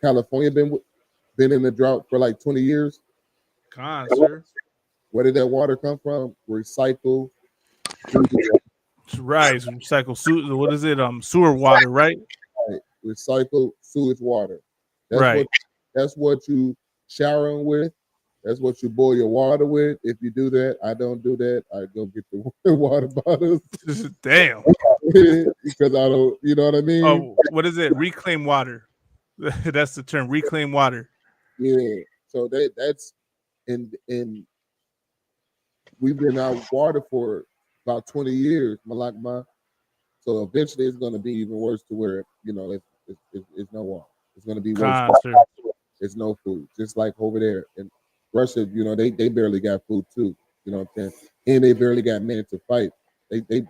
California been in a drought for like 20 years? Sir. Where did that water come from? Recycle. Right. Recycle what is it? Sewer water, right? Right. Recycle sewage water. Right. That's what you showering with. That's what you boil your water with. If you do that, I don't do that. I go get the water bottles. Damn. Because I don't, you know what I mean? Oh, what is it? Reclaim water. That's the term. Reclaim water. Yeah. So that's in we've been out of water for about 20 years, Malakma. So eventually it's going to be even worse to where it's no water. It's going to be worse. It's no food, just like over there in Russia. They barely got food too. You know what I'm saying? And they barely got men to fight. They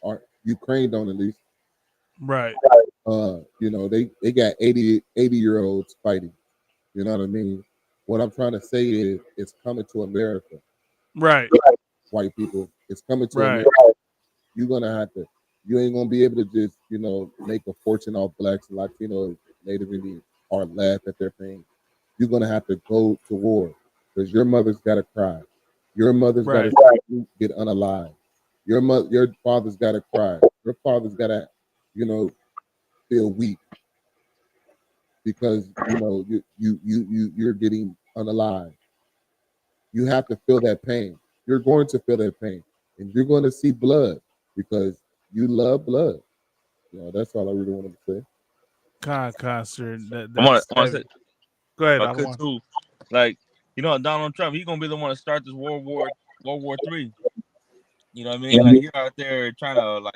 are Ukraine don't at least. Right. They got 80-year-olds fighting. You know what I mean? What I'm trying to say is it's coming to America. Right. White people. It's coming to right. America. You're gonna have to, you ain't gonna be able to just, make a fortune off blacks, Latinos, Native Indians, or laugh at their pain. You're gonna have to go to war because your mother's gotta cry. Your mother's gotta get unalive. Your father's gotta cry. Your father's gotta, feel weak because you're getting unalive. You have to feel that pain. You're going to feel that pain, and you're going to see blood because you love blood. That's all I really wanted to say. Sir. Go ahead. Too. Like, Donald Trump, he's gonna be the one to start this World War III. You know what I mean? Like, you're out there trying to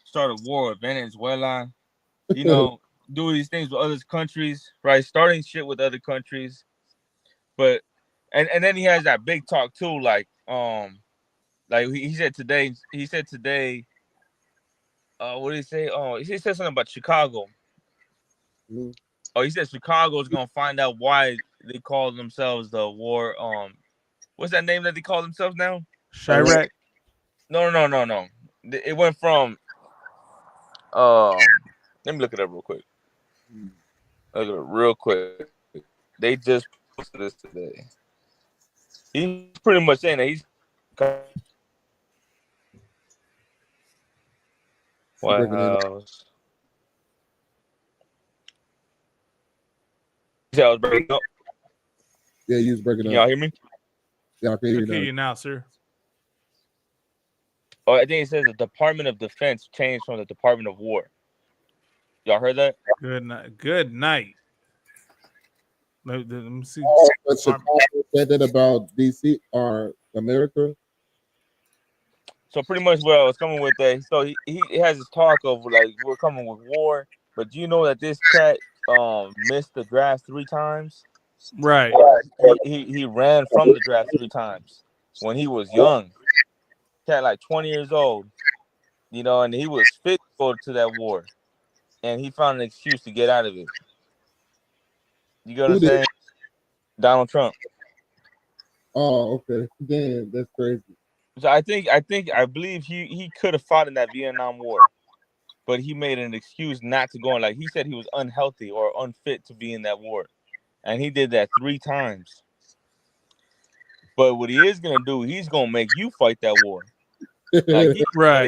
start a war with Venezuela. Do these things with other countries, right? Starting shit with other countries, but and then he has that big talk too, he said today. What did he say? Oh, he said something about Chicago. Mm-hmm. Oh, he said Chicago is gonna find out why they call themselves the war. What's that name that they call themselves now? Chirac. No. It went from. Let me look it up real quick. Look at it real quick. They just posted this today. He's pretty much saying that he's White House. I was breaking up. Yeah, you was breaking up. Y'all hear me? Yeah, I can hear you now, sir. Oh, I think it says the Department of Defense changed from the Department of War. Y'all heard that? Good night. Good night. Let me see. But Chicago said that about DC or America. So pretty much what I was coming with that. So he has this talk of we're coming with war, but do you know that this cat missed the draft 3 times? Right. He ran from the draft 3 times when he was young. Cat 20 years old, and he was fit to go to that war, and he found an excuse to get out of it. You get what I'm saying? Donald Trump. Oh, okay. Damn, that's crazy. So I believe he could have fought in that Vietnam War, but he made an excuse not to go. He said he was unhealthy or unfit to be in that war, and he did that 3 times. But what he is gonna do, he's gonna make you fight that war. When he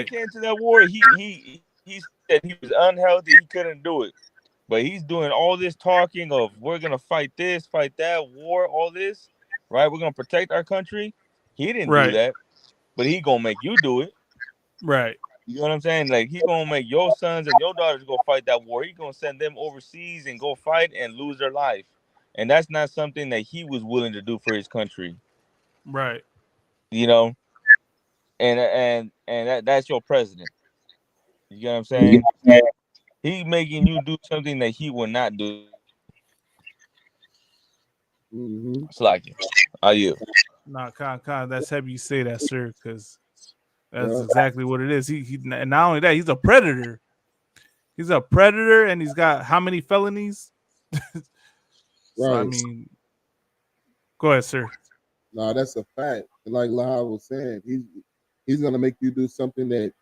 came to that war, he said he was unhealthy, he couldn't do it. But he's doing all this talking of we're gonna fight this, fight that, war, all this, right? We're gonna protect our country. He didn't do Right. that, but he gonna make you do it. Right. You know what I'm saying? Like he gonna make your sons and your daughters go fight that war. He gonna send them overseas and go fight and lose their life. And that's not something that he was willing to do for his country. Right. You know, and that's your president. You know what I'm saying? He making you do something that he will not do. It's like, are you? Nah, Con, that's heavy you say that, sir, because that's exactly what it is. He and not only that, he's a predator. He's a predator, and he's got how many felonies? So, I Right. mean, go ahead, sir. No, that's a fact. And like Lahab was saying, he's gonna make you do something that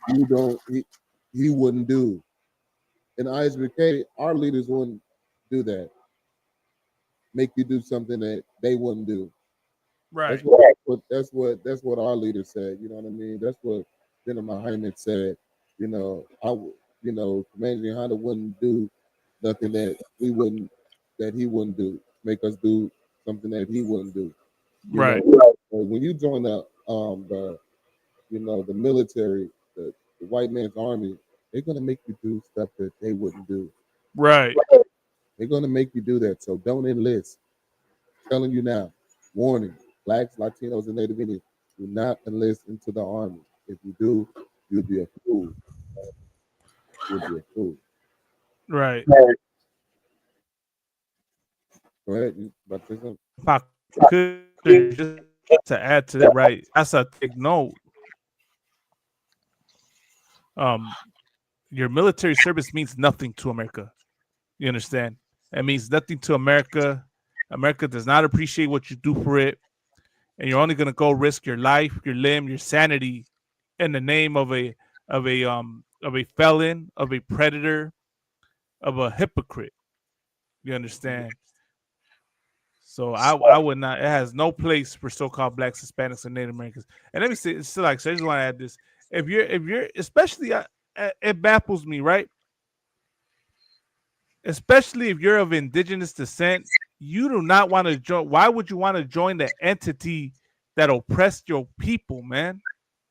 you don't he wouldn't do. In ISBK, our leaders wouldn't do that. Make you do something that they wouldn't do. Right. That's what our leader said. You know what I mean? That's what General Muhammad said. You know, Commander Honda wouldn't do nothing that he wouldn't do. Make us do something that he wouldn't do. You Right. know? So when you join the military, the white man's army, they're gonna make you do stuff that they wouldn't do. Right. They're gonna make you do that. So don't enlist. I'm telling you now, warning: blacks, Latinos, and Native Indians, do not enlist into the army. If you do, you'll be a fool. You'll be a fool. Right. Go ahead. You about to say something? If I could just to add to that, right? That's a big note. Your military service means nothing to America. You understand? It means nothing to America. America does not appreciate what you do for it, and you're only gonna go risk your life, your limb, your sanity in the name of a felon, of a predator, of a hypocrite. You understand? So I would not. It has no place for so-called blacks, Hispanics, and Native Americans. And let me say, so I just want to add this: if you're, especially, it baffles me, right? Especially if you're of indigenous descent, you do not want to join. Why would you want to join the entity that oppressed your people, man?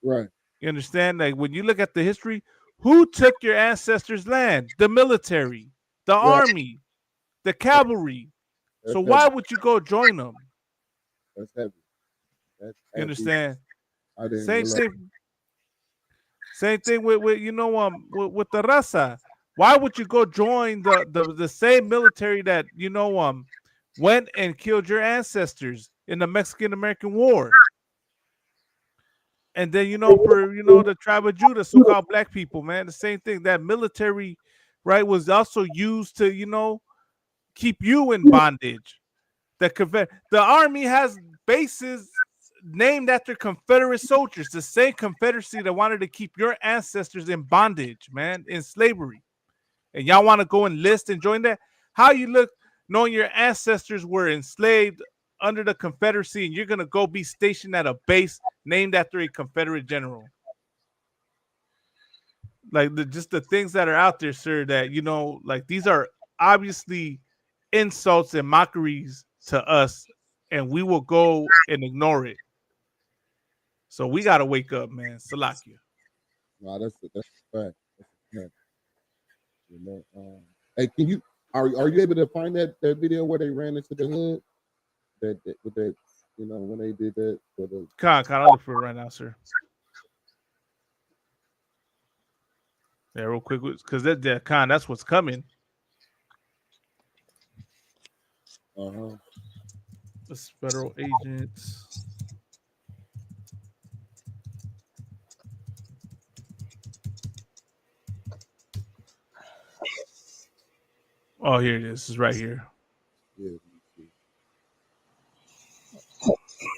Right. You understand? Like when you look at the history, who took your ancestors' land? The military, the army, the cavalry. That's So why heavy. would you go join them? That's heavy. That's You heavy. understand? I didn't Same realize. thing. Same thing with with the raza. Why would you go join the same military that went and killed your ancestors in the Mexican American War? And then for the tribe of Judah, so-called black people, man, the same thing. That military, right, was also used to keep you in bondage. The army has bases named after Confederate soldiers, the same Confederacy that wanted to keep your ancestors in bondage, man, in slavery. And y'all want to go enlist and join that? How you look knowing your ancestors were enslaved under the Confederacy and you're going to go be stationed at a base named after a Confederate general? Like just the things that are out there, sir, that, like these are obviously insults and mockeries to us, and we will go and ignore it. So we got to wake up, man. Salakia. No, that's a fact. That's a fact. Hey, can you are you able to find that video where they ran into the hood? That with that, when they did that for the I'll look for it right now, sir. Yeah, real quick, because that's what's coming. This federal agents. Oh, here it is. It's right here. Yeah. See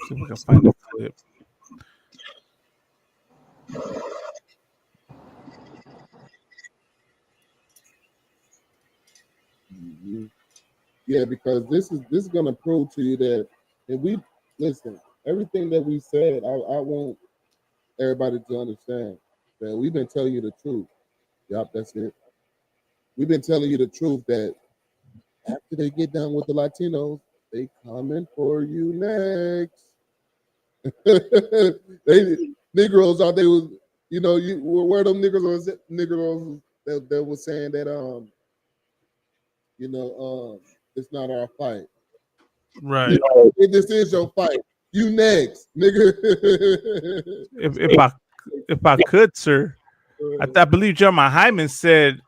if we can find the clip. Mhm. Yeah, because this is gonna prove to you that if we listen, everything that we said, I want everybody to understand that we've been telling you the truth. Yup, that's it. we've been telling you the truth that after they get done with the Latinos, they coming for you next. They Negroes out there was, you know, you where them Negroes that was saying that it's not our fight. Right. You know, if this is your fight, you next, nigga. if I could, sir, I believe Jeremiah Hyman said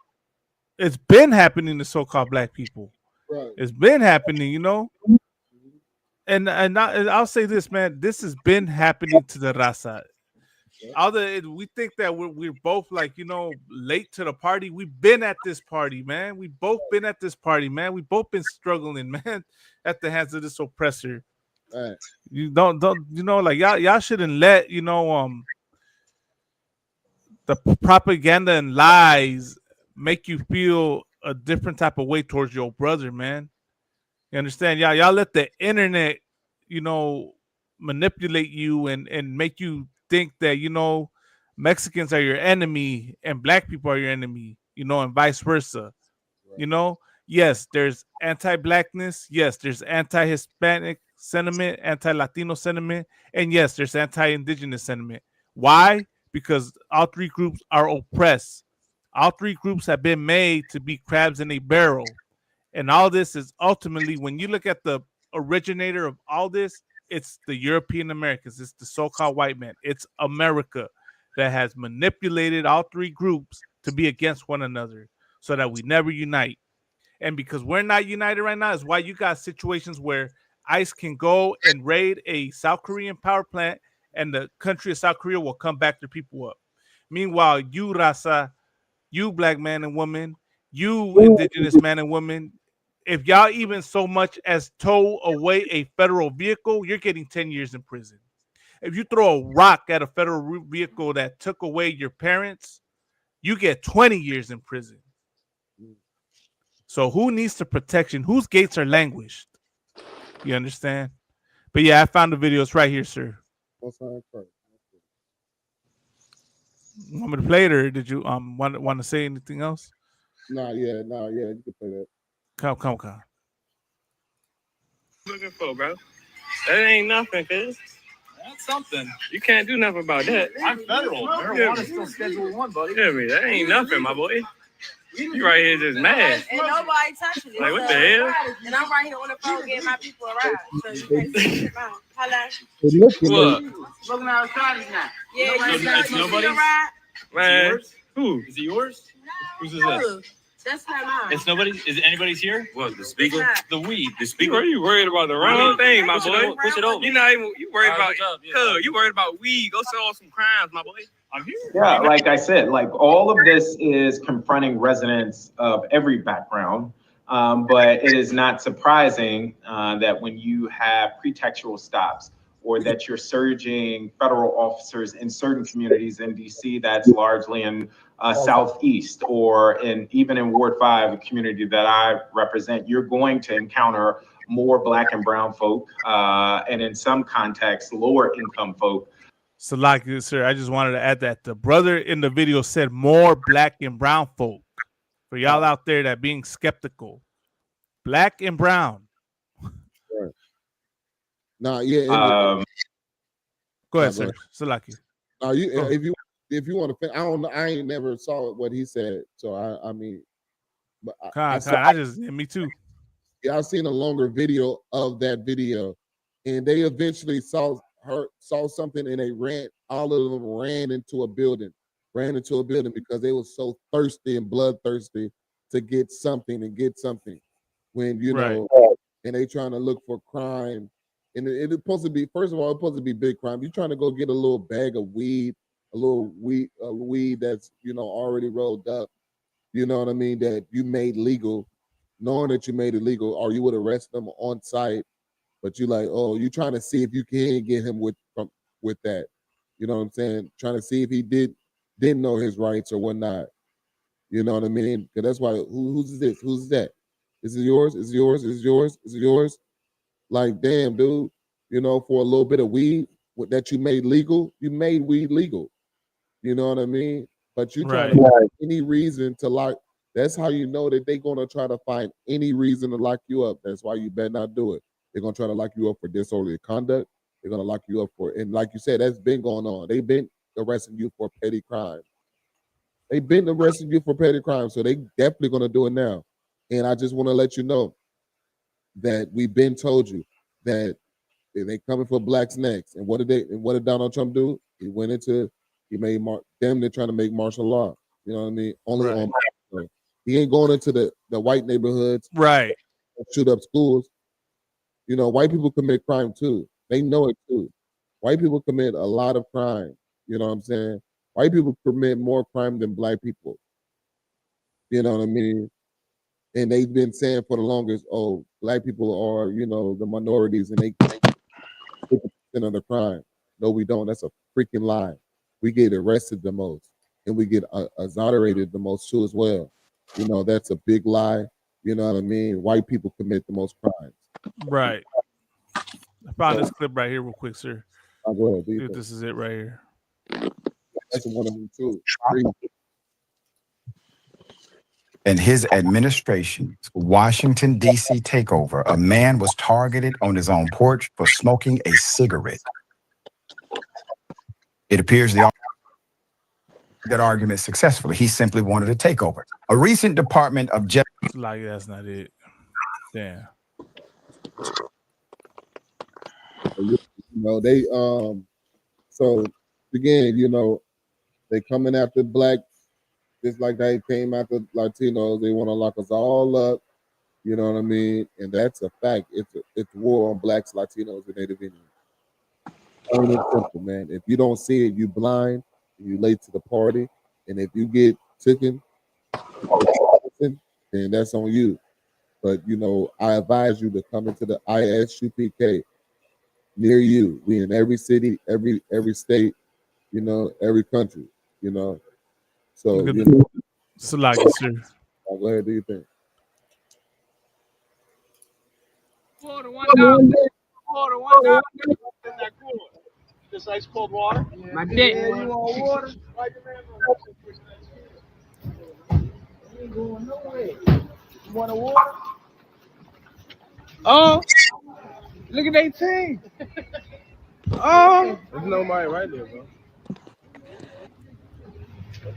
it's been happening to so-called black people. Right. It's been happening, you know. And I'll say this, man. This has been happening to the raza. We think that we're both like, you know, late to the party. We've been at this party, man. We both been at this party, man. We both been struggling, man, at the hands of this oppressor. Right. You don't you know, like y'all shouldn't let, you know, the propaganda and lies make you feel a different type of way towards your brother, man. You understand? Y'all let the internet, you know, manipulate you and make you think that, you know, Mexicans are your enemy and black people are your enemy, you know, and vice versa. Right. You know, yes, there's anti-blackness. Yes, there's anti-Hispanic sentiment, anti-Latino sentiment. And yes, there's anti-indigenous sentiment. Why? Because all three groups are oppressed. All three groups have been made to be crabs in a barrel. And all this is ultimately, when you look at the originator of all this, it's the European Americans. It's the so-called white man. It's America that has manipulated all three groups to be against one another so that we never unite. And because we're not united right now is why you got situations where ICE can go and raid a South Korean power plant and the country of South Korea will come back their people up. Meanwhile, you, Raza, you black man and woman, you indigenous man and woman, if y'all even so much as tow away a federal vehicle, you're getting 10 years in prison. If you throw a rock at a federal vehicle that took away your parents, you get 20 years in prison. So who needs the protection? Whose gates are languished? You understand? But yeah, I found the videos right here, sir. What's on first? Want me to play it, or did you want to say anything else? Yeah, you can play that. Come. Looking for, bro? That ain't nothing, cuz. That's something. You can't do nothing about that. I'm federal. Marijuana's still Schedule 1, buddy. Hear me? That ain't nothing, my boy. You right here just mad. And nobody touching it. Like, what the hell? And I'm right here on the phone getting my people around. So you can't see it out. Hello? What? Looking outside now. Yeah, it's nobody's? Man, who? Is it yours? Whose is that? That's not mine. It's nobody. Is it anybody's here? What? The speaker? The weed. The speaker. You worried about the wrong thing, my boy? Push it over. You not even. You worried about. You worried about weed? Go solve some crimes, my boy. I'm here. Yeah, like I said, like all of this is confronting residents of every background, but it is not surprising that when you have pretextual stops or that you're surging federal officers in certain communities in DC, that's largely in Southeast or even in Ward 5, a community that I represent, you're going to encounter more Black and brown folk, and in some contexts, lower income folk. So, like, sir, I just wanted to add that the brother in the video said more Black and brown folk. For y'all out there that being skeptical, Black and brown. Right. Nah, yeah. Go ahead, sir. Salaki. If you want to, I don't know. I ain't never saw what he said, so I mean, but me too. Yeah, I've seen a longer video of that video, and they eventually saw something, and they ran. All of them ran into a building because they were so thirsty and bloodthirsty to get something. When you know, and they trying to look for crime. And it's supposed to be, first of all, it's supposed to be big crime. You're trying to go get a little bag of weed, weed that's, you know, already rolled up, you know what I mean, that you made legal, knowing that you made it legal, or you would arrest them on site, but you like, oh, you're trying to see if you can get him with that. You know what I'm saying? Trying to see if he didn't know his rights or whatnot. You know what I mean? Because that's why, who's this? Who's that? Is it yours? Is it yours? Is it yours? Is it yours? Like, damn, dude, you know, for a little bit of weed that you made legal, you made weed legal. You know what I mean? But you try to find any reason to That's how you know that they're gonna try to find any reason to lock you up. That's why you better not do it. They're gonna try to lock you up for disorderly conduct. They're gonna lock you up for, and like you said, that's been going on. They've been arresting you for petty crime. They've been arresting you for petty crime, so they definitely gonna do it now. And I just want to let you know that we've been told you that they coming for blacks next. And what did Donald Trump do? He went into, he made them, they're trying to make martial law. You know what I mean? Only on, he ain't going into the white neighborhoods, right? Shoot up schools. You know, white people commit crime too. They know it too. White people commit a lot of crime. You know what I'm saying? White people commit more crime than black people. You know what I mean? And they've been saying for the longest, oh, black people are, you know, the minorities and they 50% of the crime. No, we don't. That's a freaking lie. We get arrested the most and we get exonerated the most too as well. You know, that's a big lie. You know what I mean? White people commit the most crimes. Right. I found this clip right here real quick, sir. I'll go ahead. Dude, this is it right here. That's one of them too. In his administration's Washington, D.C. takeover, a man was targeted on his own porch for smoking a cigarette. It appears that argument successfully. He simply wanted a takeover. A recent Department of Justice. Like, that's not it. Damn. You know, they so again, you know, they coming after blacks just like they came after Latinos. They want to lock us all up. You know what I mean? And that's a fact. It's war on blacks, Latinos, and Native Indians. Plain and simple, man. If you don't see it, you blind, you late to the party. And if you get taken, then that's on you. But you know, I advise you to come into the ISUPK near you. We in every city, every state, you know, every country, you know. So you know, Salaki, sir. I'll go ahead, do you think? Water, $1. Just ice cold water. My dick. You want water? You ain't going nowhere. You want a water? Oh, look at that team. Oh, there's nobody right there, bro.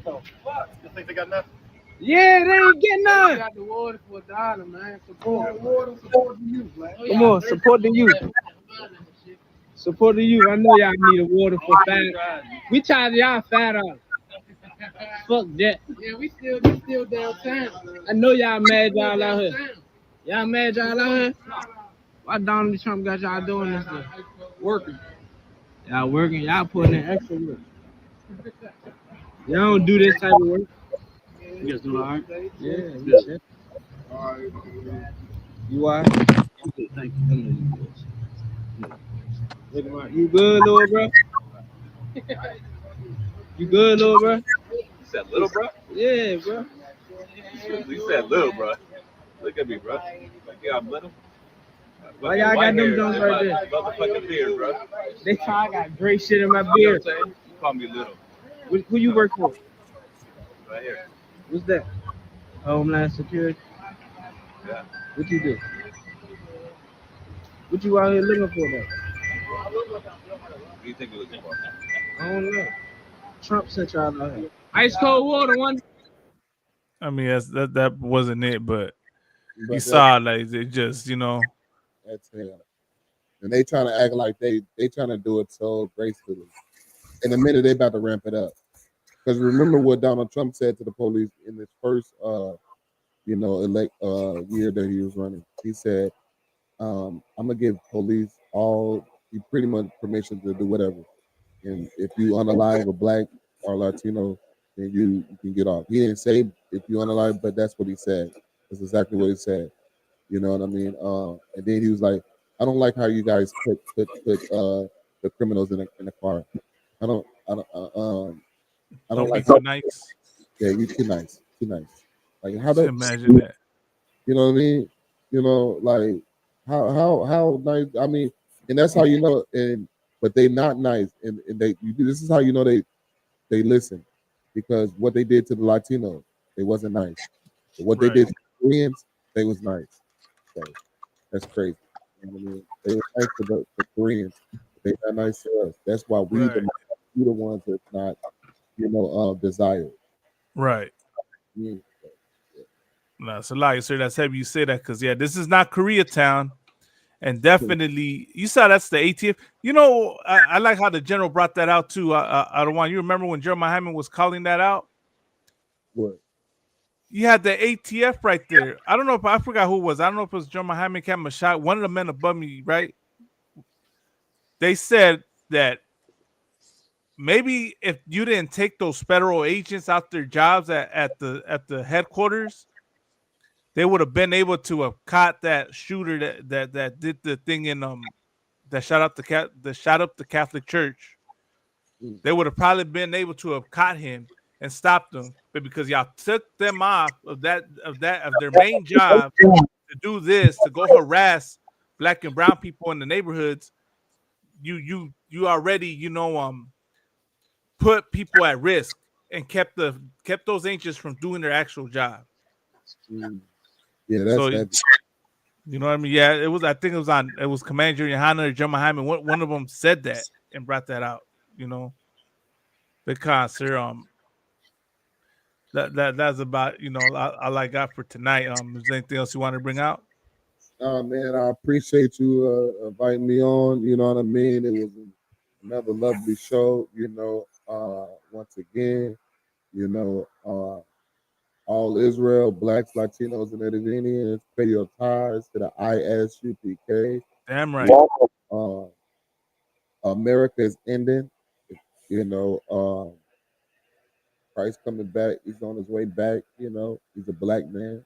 You think they got nothing? Yeah, they ain't getting none. Got the water for $1, man. Support the youth, man. Come on, support the youth. Support the youth. I know y'all need a water for $5. We charge y'all $5. Fuck that. Yeah, we still downtown. I know y'all mad y'all out here. Y'all mad y'all out here? Why Donald Trump got y'all doing this stuff? Working. Y'all working. Y'all putting in extra work. Y'all don't do this type of work. You guys doing all right? Yeah. Good. All right. You all right? Thank you. Look at my, you good, little bro? You good, little bro? You said little bro? Yeah, bro. You said little bro. Look at me, bro. Like, yeah, I'm little. Why y'all got them dunks right there? Motherfucking beard, bro. They try, I got great shit in my beard. You know what I'm saying? You call me little. Who you work for? Right here. What's that? Homeland Security? Yeah. What you do? What you out here looking for, though? What do you think you're looking for? I don't know. Trump sent y'all out here. Ice cold water, one. I mean, that wasn't it, but you saw like it just, you know. That's hell. And they trying to act like they trying to do it so gracefully. In a minute, they about to ramp it up. Because remember what Donald Trump said to the police in his first, year that he was running. He said, "I'm gonna give police pretty much permission to do whatever. And if you unalive a black or Latino, then you can get off." He didn't say if you unalive, but that's what he said. That's exactly what he said. You know what I mean? And then he was like, "I don't like how you guys put the criminals in the car. I don't like too nice. Yeah, you too nice. Like how do imagine that? You know what I mean? You know, like how nice. I mean, and that's how you know. But they not nice, and this is how you know they listen, because what they did to the Latinos, they wasn't nice. But what they did to the Koreans, they was nice. So that's crazy. You know what I mean? They were nice to the Koreans. They not nice to us. That's why we the ones that's not, desired. Right. Yeah. No, it's a lie, sir. That's heavy you say that because this is not Koreatown. And definitely, you saw that's the ATF. You know, I like how the general brought that out too. I don't want you remember when Jeremiah Hyman was calling that out. What? You had the ATF right there. I don't know if I forgot who it was. I don't know if it was Jeremiah Hyman, Captain Mashad, one of the men above me, right? They said that maybe if you didn't take those federal agents out their jobs at the headquarters, they would have been able to have caught that shooter that did the thing in that shot up the Catholic Church. They would have probably been able to have caught him and stopped him, but because y'all took them off of their main job to do this, to go harass black and brown people in the neighborhoods, you already put people at risk and kept those agents from doing their actual job. Yeah, that's so, heavy. You know what I mean? Yeah, it was. I think it was Commander Junior Hanna or Jeremiah Hyman. One of them said that and brought that out. Because sir, that's about all I got for tonight. Is there anything else you want to bring out? Man, I appreciate you inviting me on. You know what I mean? It was another lovely show. Once again, all Israel, blacks, Latinos, and Indians, pay your ties to the ISUPK. Damn right. America is ending. Christ coming back. He's on his way back. He's a black man.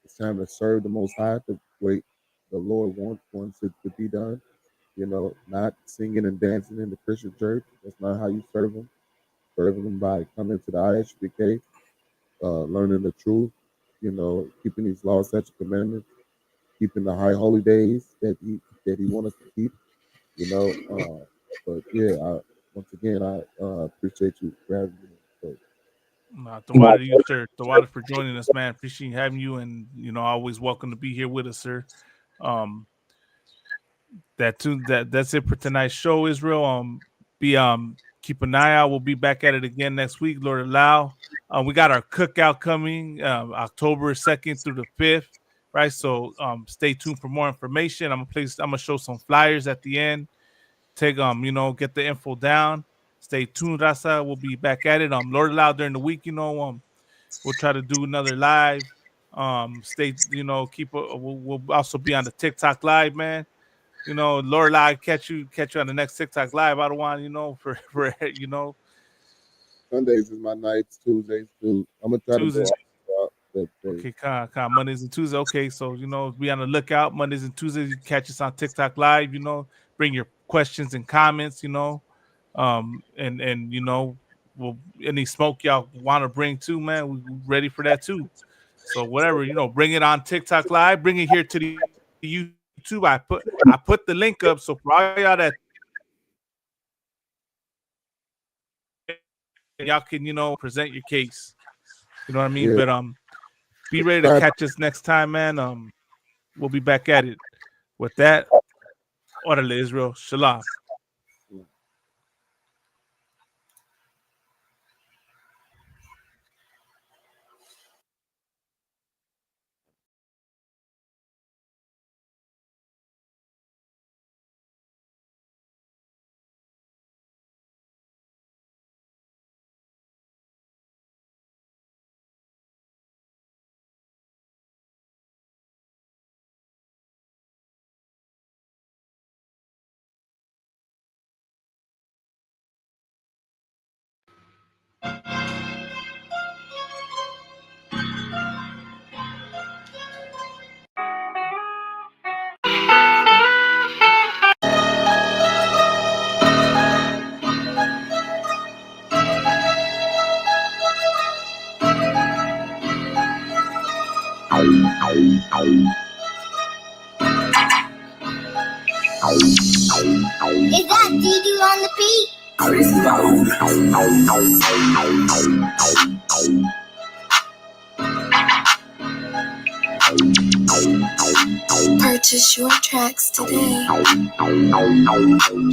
It's time to serve the Most High the way the Lord wants it to be done. Not singing and dancing in the Christian church. That's not how you serve him. Serving him by coming to the ISUPK. Learning the truth, keeping these laws, statutes, commandments, keeping the high holy days that he wants us to keep, But yeah, once again, I appreciate you for having me. The water, you sir. The water for joining us, man. Appreciate having you, and always welcome to be here with us, sir. That's it for tonight's show, Israel. Keep an eye out. We'll be back at it again next week, Lord allow. We got our cookout coming October 2nd through the 5th, right? So stay tuned for more information. I'm gonna show some flyers at the end. Take get the info down. Stay tuned, Rasa. We'll be back at it. Lord allow during the week, we'll try to do another live. We'll also be on the TikTok live, man. Lord, I catch you on the next TikTok live. I don't want, for Sundays is my nights. Tuesdays too. I'm gonna try Tuesdays. to go out. Okay, Mondays and Tuesdays. Okay, so be on the lookout. Mondays and Tuesdays, you catch us on TikTok live. Bring your questions and comments. We'll any smoke y'all want to bring too, man. We're ready for that too. So whatever, bring it on TikTok live. Bring it here to the YouTube. I put the link up, so for all y'all that y'all can present your case. You know what I mean? Yeah. But be ready to catch us next time, man. We'll be back at it. With that, Orale Israel, Shalom. Is that Dee-Doo on the beat? Crazy loud. Purchase your tracks today.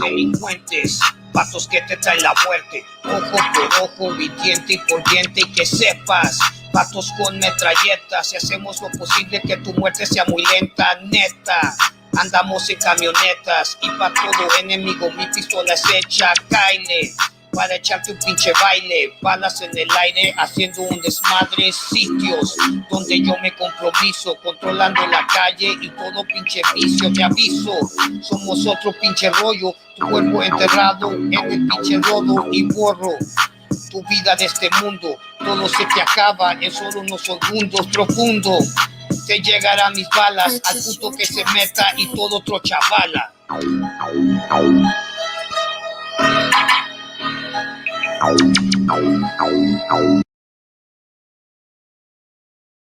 Delincuentes, pasos que te traen la muerte, ojo por ojo y por diente, y que sepas, patos con metralletas, y hacemos lo posible que tu muerte sea muy lenta, neta. Andamos en camionetas y pa' todo enemigo mi pistola es hecha, caile. Para echarte un pinche baile, balas en el aire, haciendo un desmadre, sitios donde yo me compromiso, controlando la calle y todo pinche vicio, te aviso, somos otro pinche rollo, tu cuerpo enterrado en el pinche lodo y borro tu vida de este mundo, todo se te acaba en solo unos segundos, profundo, te llegarán mis balas, al punto que se meta y todo otro chavala.